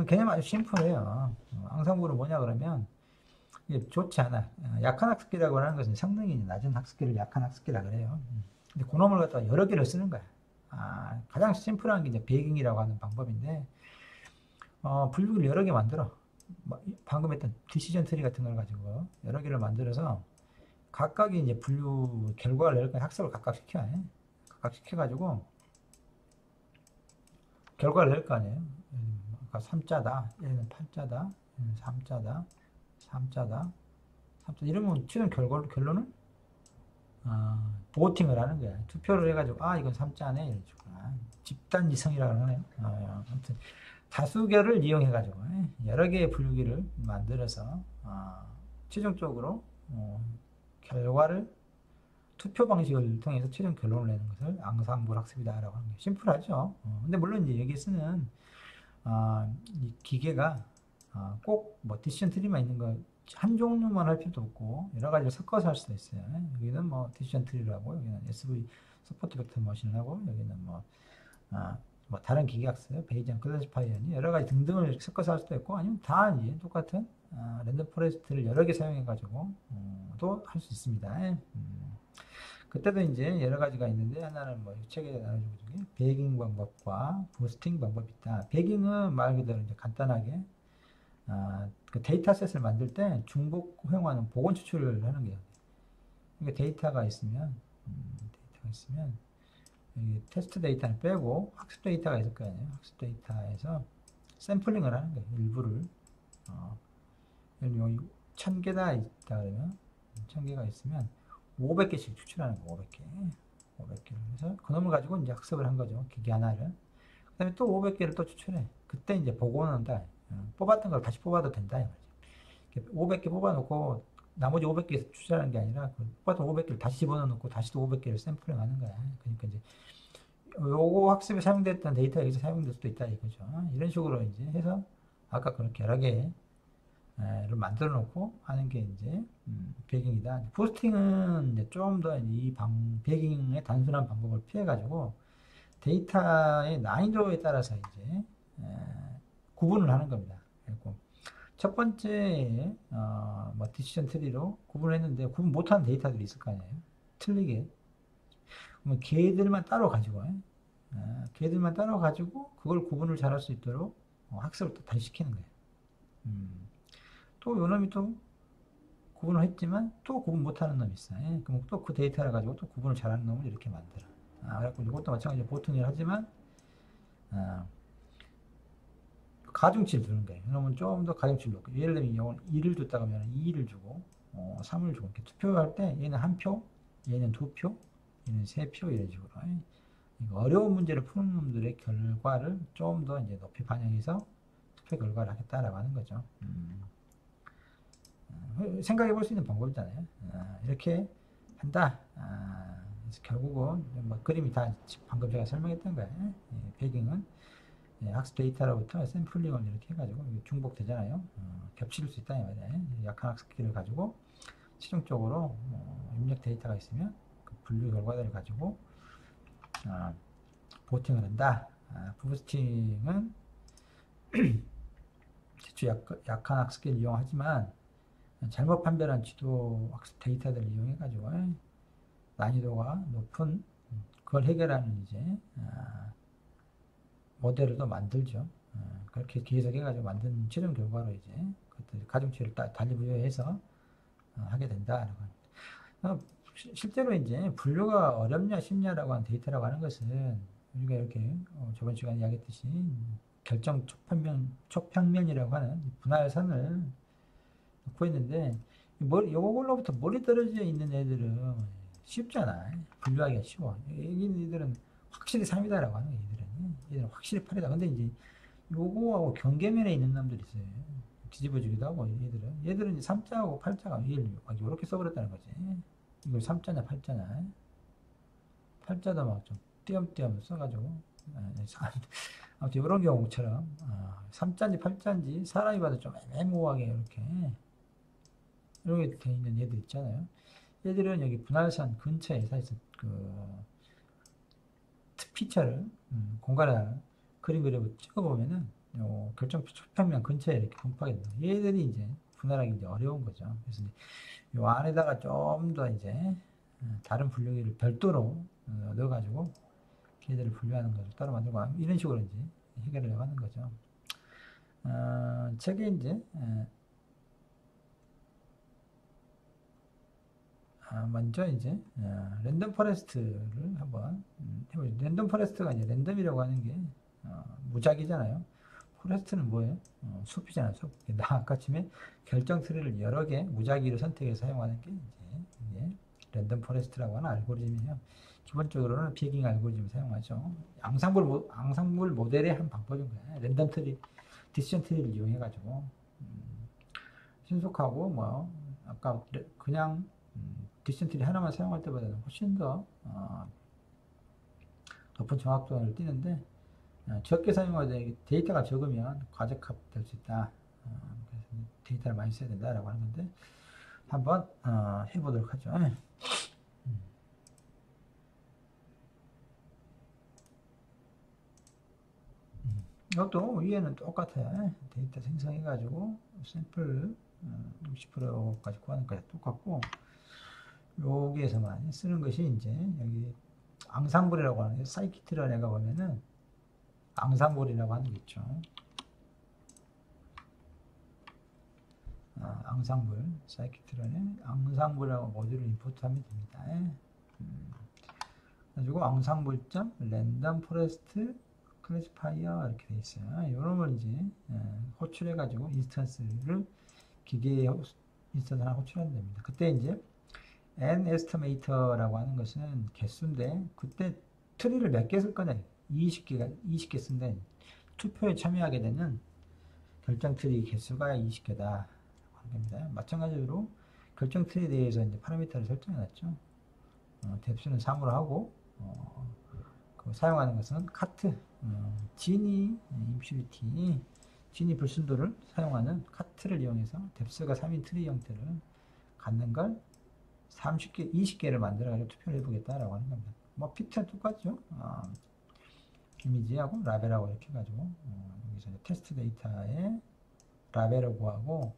개념 아주 심플해요. 앙상블은 뭐냐 그러면 이게 좋지 않아. 약한 학습기라고 하는 것은 성능이 낮은 학습기를 약한 학습기라 그래요. 근데 그놈을 갖다가 여러 개를 쓰는 거야. 가장 심플한 게 이제 베깅이라고 하는 방법인데 분류기를 여러 개 만들어. 방금 했던 디시전 트리 같은 걸 가지고 여러 개를 만들어서 각각의 이제 분류 결과를 여러 개 학습을 각각 시켜. 각각 시켜가지고 결과를 낼 거 아니에요. 그러니까 3자다, 얘는 8자다, 얘는 3자다, 3자다, 3자 이러면 최종 결론은 보팅을 하는 거야. 투표를 해가지고 이건 3자네 이래주고 집단 지성이라고 하네요. 아무튼 다수결을 이용해가지고 여러 개의 분류기를 만들어서 최종적으로 결과를 투표 방식을 통해서 최종 결론을 내는 것을 앙상블 학습이다라고 하는 게 심플하죠. 근데 물론 이제 여기 쓰는 이 기계가 꼭 뭐 디시전 트리만 있는 거 한 종류만 할 필요도 없고 여러 가지를 섞어서 할 수도 있어요. 여기는 뭐 디시전 트리라고 여기는 SV 서포트 벡터 머신을 하고 여기는 뭐 다른 기계학습, 베이지안 클래시파이어니 여러 가지 등등을 섞어서 할 수도 있고 아니면 다 이제 똑같은 랜덤 포레스트를 여러 개 사용해 가지고 또 할 수 있습니다. 그때도 이제 여러 가지가 있는데 하나는 뭐 책에 나눠주고 중에 베깅 방법과 부스팅 방법이 있다. 베깅은 말 그대로 이제 간단하게 그 데이터셋을 만들 때 중복 허용하는 복원 추출을 하는 거예요. 그러니까 데이터가 있으면 여기 테스트 데이터는 빼고 학습 데이터가 있을 거 아니에요. 학습 데이터에서 샘플링을 하는 거예요. 일부를 여기 1000개다 있다 그러면 1000개가 있으면 500개씩 추출하는 거 500개를 해서 그놈을 가지고 이제 학습을 한 거죠. 기계 하나를. 그 다음에 또 500개를 또 추출해. 그때 이제 복원을 한다. 뽑았던 걸 다시 뽑아도 된다. 500개 뽑아놓고 나머지 500개에서 추출하는 게 아니라 뽑았던 500개를 다시 집어넣고 다시 또 500개를 샘플링 하는 거야. 그러니까 이제 요거 학습에 사용됐던 데이터가 여기서 사용될 수도 있다 이거죠. 이런 식으로 이제 해서 아까 그렇게 여러 개를 만들어 놓고 하는 게 이제 베깅이다. 부스팅은 이제 좀 더 이 베깅의 단순한 방법을 피해 가지고 데이터의 난이도에 따라서 이제 구분을 하는 겁니다. 그리고 첫 번째 뭐 디시전 트리로 구분을 했는데 구분 못하는 데이터들이 있을 거 아니에요. 틀리게. 그러면 걔들만 따로 가지고 걔들만 따로 가지고 그걸 구분을 잘할 수 있도록 학습을 또 다시 시키는 거예요. 또 요놈이 또 구분을 했지만 또 구분 못하는 놈이 있어요. 그럼 또 그 데이터를 가지고 또 구분을 잘하는 놈을 이렇게 만들어. 그래갖고 이것도 마찬가지로 보통일 하지만 가중치를 두는 거예요. 그러면 좀 더 가중치를 놓고 예를 들면 이건 2를 줬다가 하면 2를 주고 3을 주고 이렇게 투표할 때 얘는 1표, 얘는 2표, 얘는 3표 이런 식으로 어려운 문제를 푸는 놈들의 결과를 좀 더 이제 높이 반영해서 투표 결과를 하겠다라고 하는 거죠. 생각해 볼 수 있는 방법이잖아요. 이렇게 한다. 그래서 결국은 뭐 그림이 다 방금 제가 설명했던 거예요. 베깅은 학습 데이터로부터 샘플링을 이렇게 해가지고 중복되잖아요. 겹칠 수 있다 이 말이에요. 약한 학습기를 가지고 최종적으로 입력 데이터가 있으면 그 분류 결과들을 가지고 보팅을 한다. 부스팅은 최초 약한 학습기를 이용하지만 잘못 판별한 지도 학습 데이터들을 이용해 가지고 난이도가 높은 그걸 해결하는 이제 모델을 또 만들죠. 그렇게 기해석해 가지고 만든 최종 결과로 이제 그것들 가중치를 달리 부여해서 하게 된다. 실제로 이제 분류가 어렵냐 쉽냐라고 하는 데이터라고 하는 것은 우리가 이렇게 저번 시간에 이야기했듯이 결정 초평면이라고 하는 분할선을 구했는데 요걸로부터 멀리 떨어져 있는 애들은 쉽잖아. 분류하기가 쉬워. 애들은 확실히 3이다라고 하는 거예요. 얘들은 확실히 8이다. 근데 이제 요거하고 경계면에 있는 놈들이 있어요. 뒤집어지기도 하고 얘들은 이제 3자하고 8자가 이렇게 써버렸다는 거지. 이걸 3자냐 8자냐. 8자도 막 좀 띄엄띄엄 써가지고 아무튼 이런 경우처럼 3자인지 8자인지 사람이 봐도 좀 애매모호하게 이렇게 돼 있는 얘들 있잖아요. 얘들은 여기 분할선 근처에 사실 피처를 공간을 그림 그리고 찍어보면은 결정 표평면 근처에 이렇게 분포하게 된다. 얘들이 이제 분할하기 이제 어려운 거죠. 그래서 요 안에다가 좀 더 이제 다른 분류기를 별도로 넣어가지고 걔들을 분류하는 것을 따로 만들고 이런 식으로 이제 해결을 하는 거죠. 책에 이제 먼저 이제 랜덤 포레스트를 한번 해보죠. 랜덤 포레스트가 이제 랜덤이라고 하는 게 무작위잖아요. 포레스트는 뭐예요? 숲이잖아요. 숲. 나 아까쯤에 결정 트리를 여러 개 무작위로 선택해서 사용하는 게 이제 랜덤 포레스트라고 하는 알고리즘이에요. 기본적으로는 비깅 알고리즘을 사용하죠. 앙상블 모델의 한 방법인 거예요. 랜덤 트리, 디시전 트리를 이용해가지고 신속하고 뭐 아까 그냥 디시전 트리 하나만 사용할 때보다는 훨씬 더 높은 정확도를 띄는데 적게 사용하되 데이터가 적으면 과적합 될 수 있다. 그래서 데이터를 많이 써야 된다라고 하는 건데 한번 해보도록 하죠. 이것도 위에는 똑같아요. 데이터 생성해가지고 샘플 60%까지 구하는 것이 똑같고 여기에서만 쓰는 것이 이제 여기 앙상블이라고 하는 게 사이키트를 내가 보면은 앙상블이라고 하는 게 있죠. 앙상블 사이키트런에 앙상블이라고 모듈을 임포트하면 됩니다. 가지고 앙상블.점 랜덤 포레스트 클래시파이어 이렇게 돼 있어요. 이런 걸 이제 호출해 가지고 인스턴스를 기계에 인스턴스 하나 호출하면 됩니다. 그때 이제 n 에스티메이터라고 하는 것은 개수인데 그때 트리를 몇 개 쓸 거냐 20개 쓴데 투표에 참여하게 되는 결정 트리 개수가 20개다 하는 겁니다. 마찬가지로 결정 트리에 대해서 이제 파라미터를 설정해 놨죠. 뎁스는 3으로 하고 사용하는 것은 카트, 지니 임퓨리티, 지니 불순도를 사용하는 카트를 이용해서 뎁스가 3인 트리 형태를 갖는 걸 30개, 20개를 만들어가지고 투표를 해보겠다라고 하는 겁니다. 뭐 피트랑 똑같죠. 이미지하고 라벨하고 이렇게 해가지고 여기서 테스트 데이터에 라벨을 구하고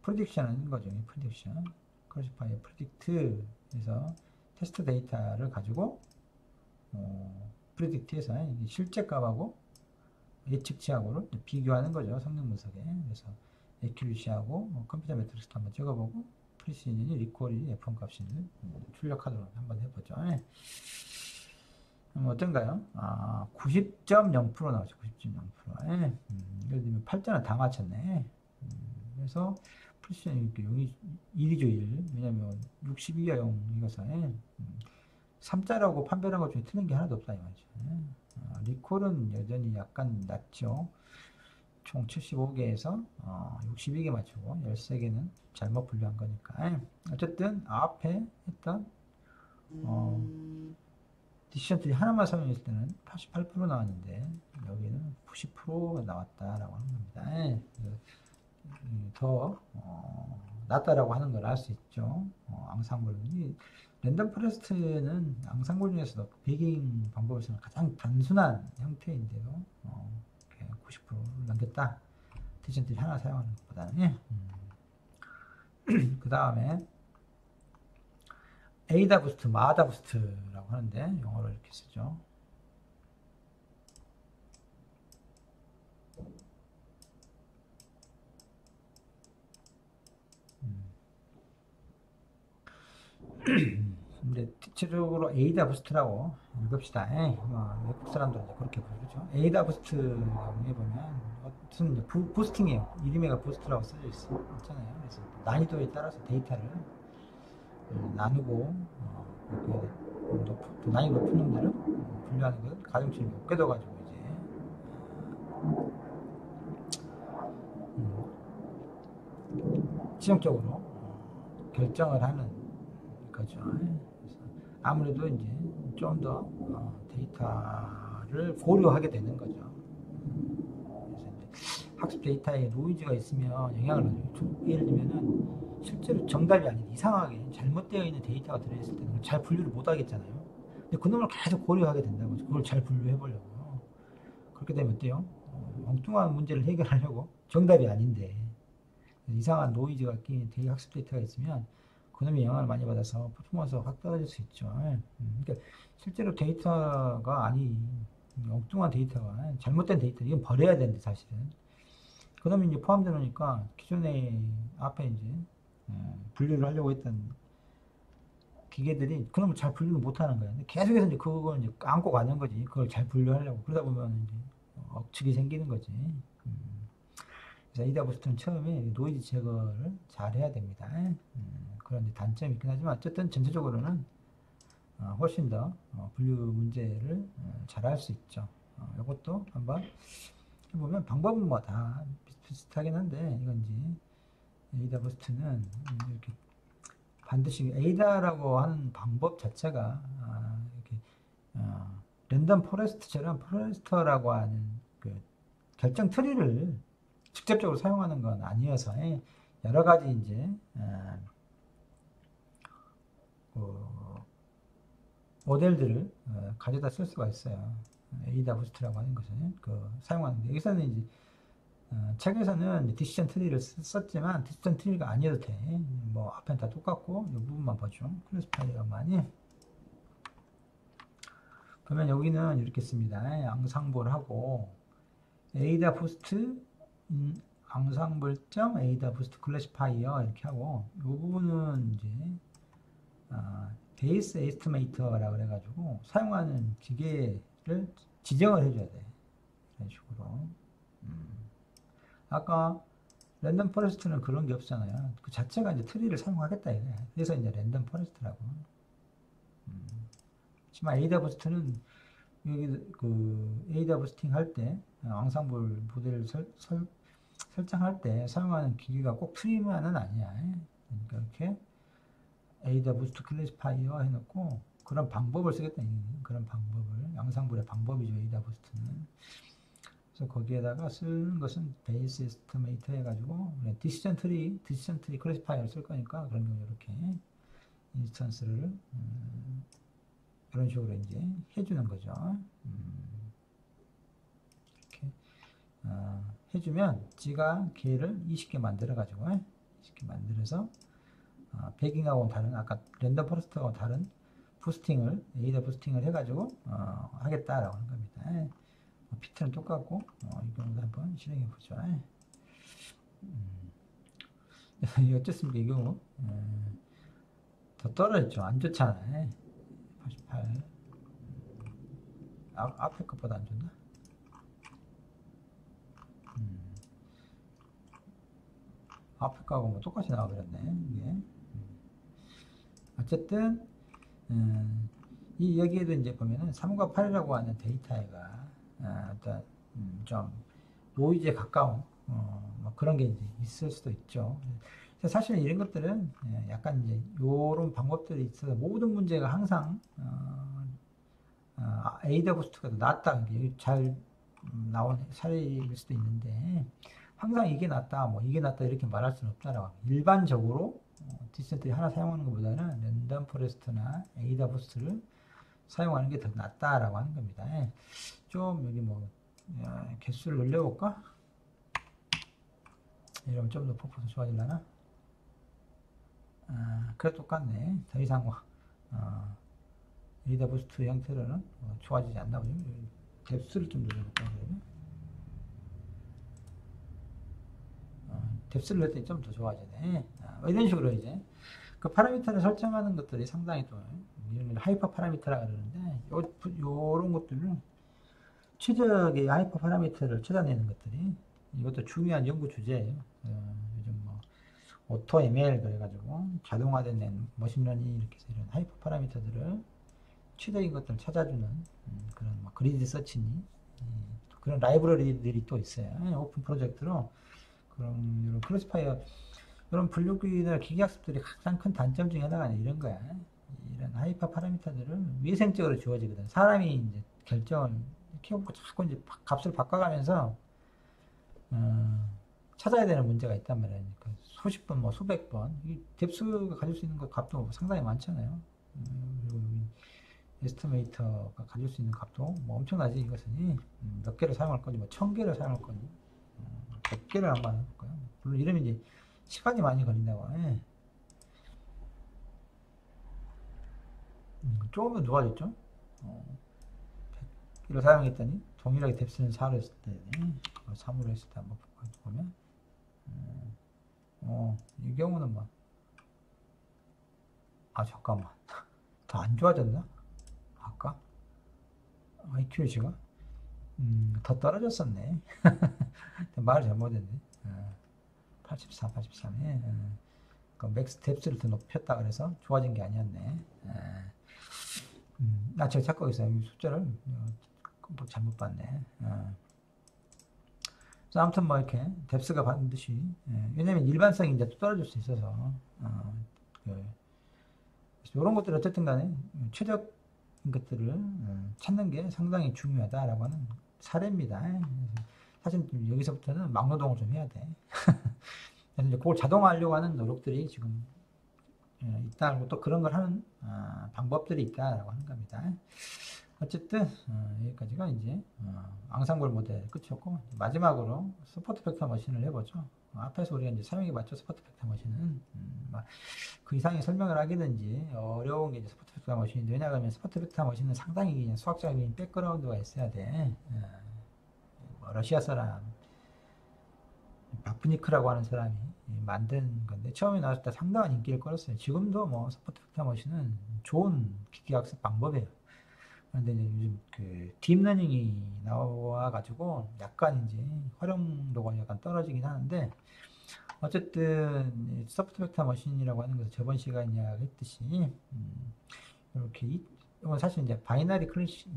프리딕션 하는 거죠. 프리딕션 클래시파이어 프리딕트 해서 테스트 데이터를 가지고 프리딕트해서 실제 값하고 예측치하고를 비교하는 거죠. 성능 분석에. 그래서 에큐리시하고 컴퓨터 매트릭스도 한번 찍어보고 프리시즌이 리콜이 F1 값을 출력하도록 한번 해보죠. 어떤가요? 90.0% 나오죠. 90.0%. 예를 들면 8자는 다 맞췄네. 그래서 프리시즌이 이렇게 1이죠, 1. 왜냐면 62가 0 이거서 3자라고 판별한 것 중에 틀린 게 하나도 없다 이 말이죠. 리콜은 여전히 약간 낮죠. 총 75개에서 62개 맞추고 13개는 잘못 분류한 거니까. 어쨌든 앞에 했던 디시전 트리 하나만 사용했을 때는 88% 나왔는데 여기는 90% 나왔다라고 하는 겁니다. 더 낫다라고 하는 걸 알 수 있죠. 앙상블 랜덤 포레스트는 앙상블 중에서도 비깅 방법에서는 가장 단순한 형태인데요. 90%를 넘겼다. 디시전 트리 하나 사용하는 것보다는. 그 다음에 에이다 부스트, 마다 부스트라고 하는데 영어로 이렇게 쓰죠. 근데 대체적으로 에이다 부스트라고 읽읍시다. 외국 사람들은 그렇게 부르죠. 에이다 부스트라고 해보면 무슨 부스팅이에요. 이름에가 부스트라고 써져 있잖아요. 그래서 난이도에 따라서 데이터를 나누고 더 난이도 높은 놈들은 분류하는 것 가중치를 못 껴둬가지고 이제 지정적으로 결정을 하는 거죠. 그래서 아무래도 이제 좀 더 데이터를 고려하게 되는 거죠. 그래서 이제 학습 데이터에 노이즈가 있으면 영향을 받죠. 예를 들면은 실제로 정답이 아닌 이상하게 잘못되어 있는 데이터가 들어있을 때는 잘 분류를 못 하겠잖아요. 근데 그놈을 계속 고려하게 된다고. 그걸 잘 분류해 보려고. 그렇게 되면 어때요? 엉뚱한 문제를 해결하려고 정답이 아닌데 이상한 노이즈가 낀 학습 데이터가 있으면 그놈이 영향을 많이 받아서 퍼포먼스가 확 떨어질 수 있죠. 그러니까 실제로 데이터가 아닌 엉뚱한 데이터가 잘못된 데이터 이건 버려야 되는데 사실은 그놈이 이제 포함되어 놓으니까 기존에 앞에 이제 분류를 하려고 했던 기계들이 그놈을 잘 분류를 못 하는 거예요. 계속해서 이제 그걸 이제 안고 가는 거지. 그걸 잘 분류하려고. 그러다 보면 이제 억측이 생기는 거지. 그래서 에이다부스트는 처음에 노이즈 제거를 잘 해야 됩니다. 그런 단점이 있긴 하지만 어쨌든 전체적으로는 훨씬 더 분류 문제를 잘 할 수 있죠. 이것도 한번 해보면 방법은 뭐 다 비슷하긴 한데 이건 이제 에이다부스트는 이렇게 반드시 에이다라고 하는 방법 자체가 이렇게 랜덤 포레스트처럼 포레스터라고 하는 그 결정 트리를 직접적으로 사용하는 건 아니어서 여러 가지 이제 모델들을 가져다 쓸 수가 있어요. 에이다 부스트라고 하는 것은 사용하는데 여기서는 이제 책에서는 디시전 트리를 썼지만 디시전 트리가 아니어도 돼. 뭐 앞엔 다 똑같고 이 부분만 보죠. 클래스파이어만이 그러면 여기는 이렇게 씁니다. 양상볼 하고 에이다 부스트 앙상블점 에이다 부스트 클래시파이어 이렇게 하고 이 부분은 이제 베이스 에스티메이터라고 그래가지고 사용하는 기계를 지정을 해줘야 돼. 이런 식으로. 아까 랜덤 포레스트는 그런 게 없잖아요. 그 자체가 이제 트리를 사용하겠다 이거야. 그래서 이제 랜덤 포레스트라고. 하지만 에이다 부스트는 여기 그 에이다 부스팅 할 때 앙상블 모델을 설정할 때 사용하는 기기가 꼭 트리만은 아니야. 그러니까 이렇게 에이다 부스트 클래시파이어 해놓고 그런 방법을 쓰겠다. 그런 방법을 앙상블의 방법이죠. 에이다 부스트는. 그래서 거기에다가 쓰는 것은 베이스 에스티메이터 해가지고 디시전 트리 클래시파이어를 쓸 거니까 그런 경우 이렇게 인스턴스를 이런 식으로 이제 해주는 거죠. 이렇게 해주면 지가 걔를 20개 만들어가지고 20개 만들어서 배깅하고는 다른 아까 랜덤 포레스트하고 다른 부스팅을 에이다 부스팅을 해가지고 하겠다라고 하는 겁니다. 피트는 똑같고 이 경우도 한번 실행해 보죠. 어쨌습니까 이 경우 더 떨어졌죠. 안 좋잖아요. 88 앞에 것보다 안 좋나? 앞에 거하고 뭐 똑같이 나와버렸네 이게. 어쨌든 이 여기에도 이제 보면은 3과 8이라고 하는 데이터가 어떤 좀 노이즈에 가까운 뭐 그런 게 이제 있을 수도 있죠. 사실 이런 것들은 약간 이제 요런 방법들이 있어서 모든 문제가 항상 에이다 부스트가 더 낫다 잘 나온 사례일 수도 있는데 항상 이게 낫다 뭐 이게 낫다 이렇게 말할 수는 없다라고. 일반적으로 디센트리 하나 사용하는 것보다는 랜덤 포레스트나 에이다 부스트를 사용하는 게 더 낫다라고 하는 겁니다. 좀 여기 뭐 개수를 늘려볼까? 이러면 좀 더 퍼포먼스 좋아지려나? 그래 똑같네. 더 이상 에이다 부스트 형태로는 좋아지지 않나 보죠. 뎁스를 좀 늘려볼까 그러면? 뎁스를 넣을 때 좀 더 좋아지네. 이런 식으로 이제 그 파라미터를 설정하는 것들이 상당히 또 이런 하이퍼 파라미터라 그러는데 요런 것들은 최적의 하이퍼 파라미터를 찾아내는 것들이 이것도 중요한 연구 주제예요. 요즘 뭐 오토 ML 그래가지고 자동화된 머신러닝 이렇게 해서 이런 하이퍼 파라미터들을 최적인 것들을 찾아주는 그런 뭐 그리드 서치니 그런 라이브러리들이 또 있어요. 오픈 프로젝트로 그럼 이런 클래시파이어 이런 분류기나 기계학습들이 가장 큰 단점 중에 하나가 이런 거야. 이런 하이퍼 파라미터들을 위생적으로 주어지거든. 사람이 이제 결정을 키워보고 자꾸 이제 값을 바꿔가면서 찾아야 되는 문제가 있단 말이야. 그러니까 수십 번, 뭐 수백 번. 이 뎁스가 가질 수 있는 것 값도 상당히 많잖아요. 그리고 에스티메이터가 가질 수 있는 값도 뭐 엄청나지. 이것은 몇 개를 사용할 건지, 뭐 1000개를 사용할 건지, 100개를 한번 할 거야. 물론 이러면 이제 시간이 많이 걸린다고. 예. 조금 더 누가졌죠? 100개를 사용했더니 동일하게 뎁스는 4로 했을 때, 3으로 했을 때 한번 보면, 이 경우는 뭐, 잠깐만. 더 안 좋아졌나? 아까? IQC가? 더 떨어졌었네. 말을 잘못했네. 84, 83에. 그 맥스 뎁스를 더 높였다 그래서 좋아진 게 아니었네. 제가 찾고 있어요. 이 숫자를 잘못 봤네. 그래서 아무튼 뭐 이렇게 뎁스가 반드시 왜냐면 일반성이 이제 또 떨어질 수 있어서 이런 것들 어쨌든 간에 최적인 것들을 찾는 게 상당히 중요하다라고 하는 사례입니다. 사실 여기서부터는 막노동을 좀 해야 돼. 그래서 이제 그걸 자동화하려고 하는 노력들이 지금 있다고 또 그런 걸 하는 방법들이 있다라고 하는 겁니다. 어쨌든 여기까지가 이제 앙상블 모델 끝이었고 마지막으로 서포트 벡터 머신을 해보죠. 앞에서 우리가 이제 사용해봤죠. 서포트 벡터 머신은 그 이상의 설명을 하기든지 어려운 게 이제 서포트 벡터 머신인데 왜냐하면 서포트 벡터 머신은 상당히 수학적인 백그라운드가 있어야 돼. 뭐 러시아 사람 바프니크라고 하는 사람이 만든 건데 처음에 나왔을 때 상당한 인기를 끌었어요. 지금도 뭐 서포트 벡터 머신은 좋은 기계학습 방법이에요. 그런데 이제 요즘 그 딥러닝이 나와가지고 약간 이제 활용도가 약간 떨어지긴 하는데 어쨌든 소프트 벡터 머신이라고 하는 것은 저번 시간에 이야기했듯이 이렇게 이건 사실 이제 바이너리 클래시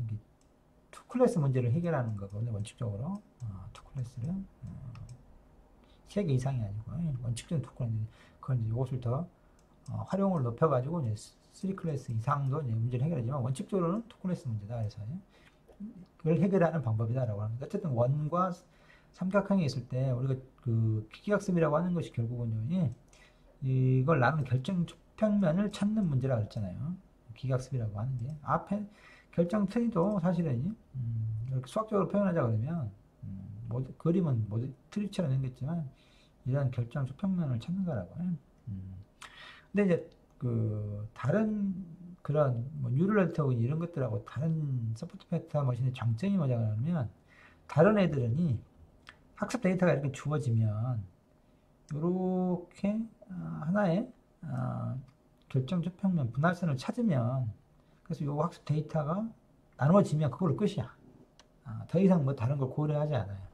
투 클래스 문제를 해결하는 거거든요. 원칙적으로 투 클래스를 세 개 이상이 아니고 원칙적인 투 클래스 그건 이제 이것을 더 활용을 높여가지고 이제 3클래스 이상도 이제 문제를 해결하지만 원칙적으로는 2클래스 문제다. 그래서 그걸 해결하는 방법이다라고 합니다. 어쨌든 원과 삼각형이 있을 때 우리가 그 기계학습이라고 하는 것이 결국은 이걸 나누는 결정 조평면을 찾는 문제라고 했잖아요. 기계학습이라고 하는 게 앞에 결정 트리도 사실은 이렇게 수학적으로 표현하자 그러면 그림은 모두 트리처럼 생겼지만 이런 결정 조평면을 찾는 거라고 해요. 근데 이제 그 다른 그런 뭐 뉴럴 네트워크 이런 것들하고 다른 서포트 벡터 머신의 장점이 뭐냐 그러면 다른 애들은 학습 데이터가 이렇게 주어지면 이렇게 하나의 결정 조평면 분할선을 찾으면 그래서 이 학습 데이터가 나누어지면 그걸로 끝이야. 더 이상 뭐 다른 걸 고려하지 않아요.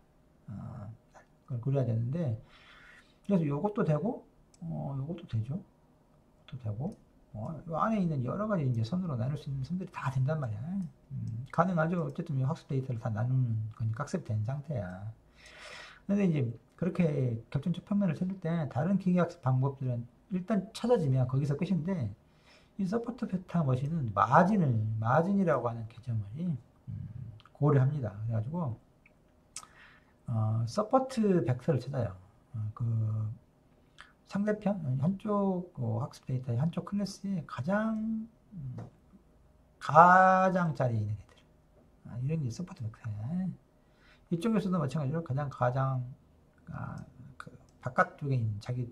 그걸 고려하지 않는데 그래서 이것도 되고 이것도 되죠. 되고 이 안에 있는 여러 가지 이제 선으로 나눌 수 있는 선들이 다 된단 말이야. 가능하죠. 어쨌든 이 학습 데이터를 다 나누는 거니까 학습된 상태야. 근데 이제 그렇게 결정적 평면을 찾을 때 다른 기계학습 방법들은 일단 찾아지면 거기서 끝인데 이 서포트 벡터 머신은 마진이라고 하는 개념을 고려합니다. 그래가지고 서포트 벡터를 찾아요. 그 상대편 한쪽 학습 데이터의 한쪽 클래스에 가장짜리 있는 애들 이런 게 서포트 벡터야. 이쪽에서도 마찬가지로 가장 그 바깥쪽에 있는 자기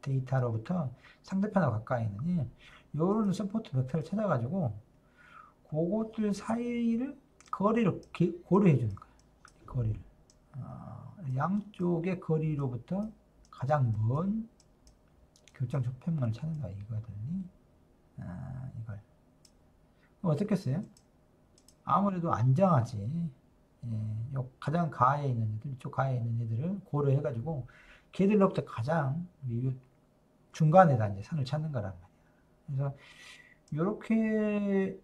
데이터로부터 상대편하고 가까이 있는 요런 서포트 벡터를 찾아가지고 그것들 사이를 거리를 고려해 주는 거야. 거리를 양쪽의 거리로부터 가장 먼 결정 조평면을 찾는다 이거거든요. 이걸 어떻게 써요? 아무래도 안정하지. 요 가장 가에 있는 애들, 이쪽 가에 있는 애들을 고려해가지고 걔들로부터 가장 중간에다 이제 선을 찾는 거란 말이야. 그래서 이렇게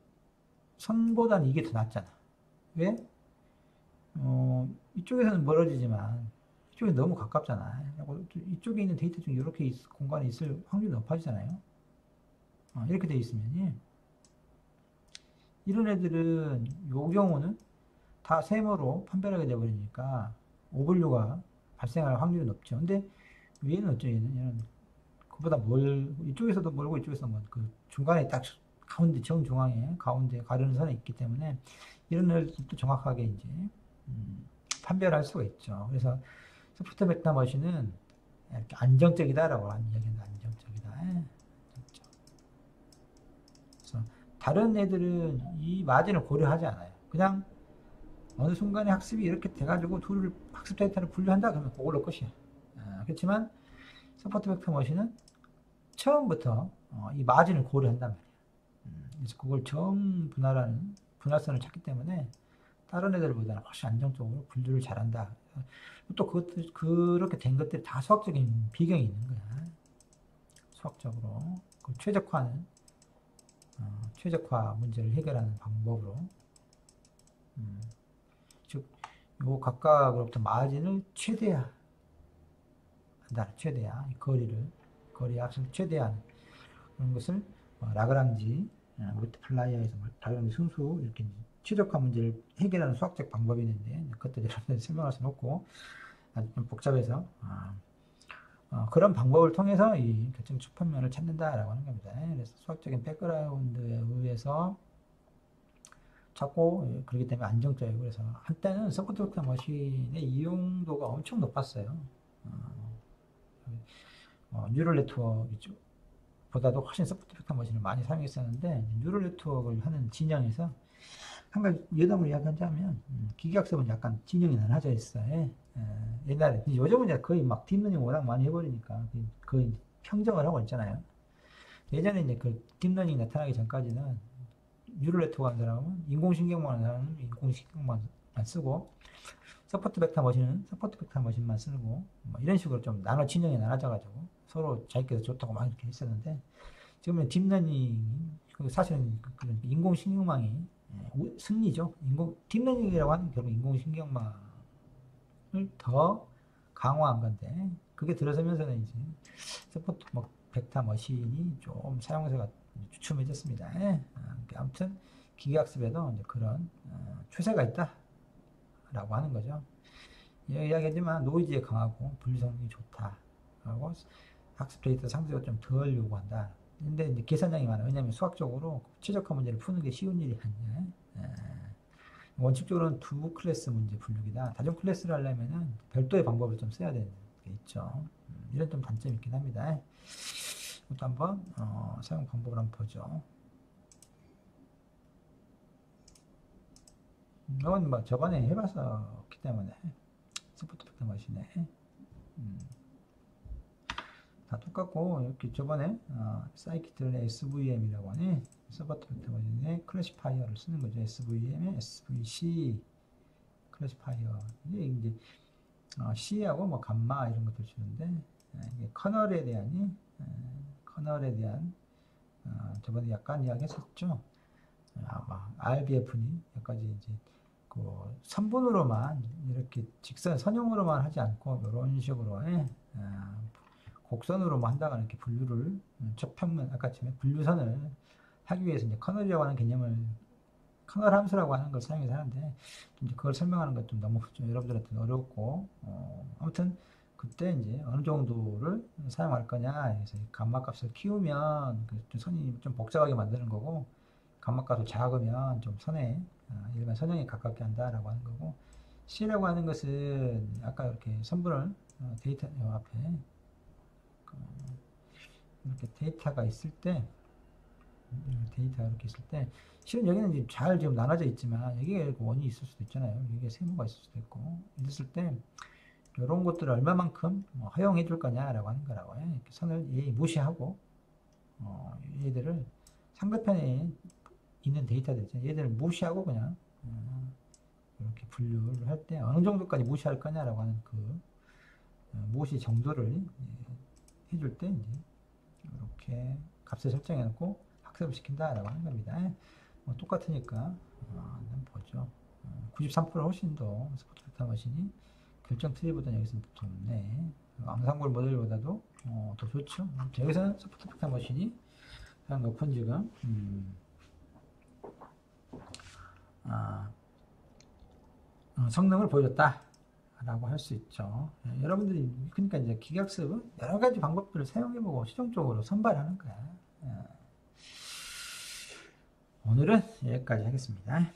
선보다는 이게 더 낫잖아. 왜? 이쪽에서는 멀어지지만 이쪽이 너무 가깝잖아. 이쪽에 있는 데이터 중에 이렇게 공간에 있을 확률이 높아지잖아요. 이렇게 돼 있으면 이런 애들은 요 경우는 다 세모로 판별하게 돼버리니까 오분류가 발생할 확률이 높죠. 근데 얘는 어쩌 얘는 그보다 이쪽에서도 멀고 이쪽에서 그 중간에 딱 가운데 정중앙에 가운데 가르는 선이 있기 때문에 이런 애들도 정확하게 이제 판별할 수가 있죠. 그래서 소프트 벡터 머신은 이렇게 안정적이다라고 하는 얘기는 안정적이다. 그래서 다른 애들은 이 마진을 고려하지 않아요. 그냥 어느 순간에 학습이 이렇게 돼가지고 둘을 학습 데이터를 분류한다 그러면 그걸로 끝이야. 그렇지만 서포트 벡터 머신은 처음부터 이 마진을 고려한단 말이야. 그래서 그걸 정분할하는 분할선을 찾기 때문에 다른 애들보다는 훨씬 안정적으로 분류를 잘한다. 또 그것도 그렇게 된 것들이 다 수학적인 비경이 있는 거야. 수학적으로 그 최적화 문제를 해결하는 방법으로 즉 요 각각으로부터 마진을 최대화 한다. 최대화 거리 합을 최대화하는 그런 것을 라그랑지 물티플라이어에서 라그랑지 순수 이렇게 최적화 문제를 해결하는 수학적 방법이 있는데 그것들 여러분들 설명할 수는 없고 아주 좀 복잡해서 그런 방법을 통해서 이 결정 추판면을 찾는다라고 하는 겁니다. 그래서 수학적인 백그라운드에 의해서 찾고 그렇기 때문에 안정적이고 그래서 한때는 서포트 벡터 머신의 이용도가 엄청 높았어요. 뉴럴 네트워크 보다도 훨씬 서포트 벡터 머신을 많이 사용했었는데 뉴럴 네트워크를 하는 진영에서 한 가지 여담을 이야기하자면 기계학습은 약간 진영이 나눠져 있어요. 옛날에 요즘은 이제 거의 막 딥러닝 워낙 많이 해버리니까 거의 평정을 하고 있잖아요. 예전에 이제 그 딥러닝 나타나기 전까지는 뉴럴 네트워크 하는 사람은 인공신경만 하는 사람은 인공신경만 쓰고 서포트 벡터 머신은 서포트 벡터 머신만 쓰고 뭐 이런 식으로 좀 진영이 나눠져가지고 서로 자기께서 좋다고 막 이렇게 했었는데 지금은 딥러닝 사실은 인공신경망이 승리죠. 딥러닝이라고 하는 게 결국 인공신경망을 더 강화한 건데 그게 들어서면서는 이제 서포트 벡터 머신이 좀 사용세가 주춤해졌습니다. 아무튼 기계학습에도 이제 그런 추세가 있다라고 하는 거죠. 이야기하지만 노이즈에 강하고 분리성능이 좋다라고 학습 데이터 상세가 좀 덜 요구한다. 근데 이제 계산량이 많아. 왜냐하면 수학적으로 최적화 문제를 푸는 게 쉬운 일이 아니야. 원칙적으로는 두 클래스 문제 분류기다. 다중 클래스를 하려면은 별도의 방법을 좀 써야 되는 게 있죠. 이런 좀 단점이 있긴 합니다. 이것도 한번 사용 방법을 한번 보죠. 이건 뭐 저번에 해봤었기 때문에 스포트 벡터 머신에 다 똑같고 이렇게 저번에 사이키틀의 SVM이라고 하는 서포트 벡터 머신의 클래시파이어를 쓰는 거죠. SVM의 SVC 클래시파이어 이제 C하고 뭐 감마 이런 것들 주는데 이게 커널에 대한 저번에 약간 이야기했었죠. 아마 RBF니 여기까지 이제 그 선분으로만 이렇게 선형으로만 하지 않고 이런 식으로 곡선으로만 한다거나 이렇게 분류를 접평면 아까 분류선을 하기 위해서 이제 커널이라고 하는 개념을 커널 함수라고 하는 걸 사용해서 하는데 이제 그걸 설명하는 것 좀 너무 좀 여러분들한테 어렵고 아무튼 그때 이제 어느 정도를 사용할 거냐 그래서 감마 값을 키우면 그 선이 좀 복잡하게 만드는 거고 감마 값을 작으면 좀 일반 선형에 가깝게 한다라고 하는 거고 C라고 하는 것은 아까 이렇게 선분을 데이터 앞에 이렇게 데이터가 이렇게 있을 때 실은 여기는 잘 지금 나눠져 있지만 여기에 원이 있을 수도 있잖아요. 여기에 세모가 있을 수도 있고 이랬을 때 이런 것들을 얼마만큼 허용해 줄 거냐라고 하는 거라고 해. 이렇게 선을 무시하고 얘들을 상대편에 있는 데이터들 있잖아요. 얘들을 무시하고 그냥 이렇게 분류를 할 때 어느 정도까지 무시할 거냐라고 하는 그 무시 정도를 해줄 때 이제 이렇게 값을 설정해 놓고 학습을 시킨다라고 하는 겁니다. 똑같으니까 한번 보죠. 93% 훨씬 더 스포트 벡터 머신이 결정 트리보다는 여기서는 더 좋네. 앙상블 모델보다도 더 좋죠. 여기서는 스포트 벡터 머신이 가장 높은 지금 성능을 보여줬다 라고 할 수 있죠. 여러분들이 그러니까 이제 기계학습은 여러 가지 방법들을 사용해보고 최종적으로 선발하는 거야. 오늘은 여기까지 하겠습니다.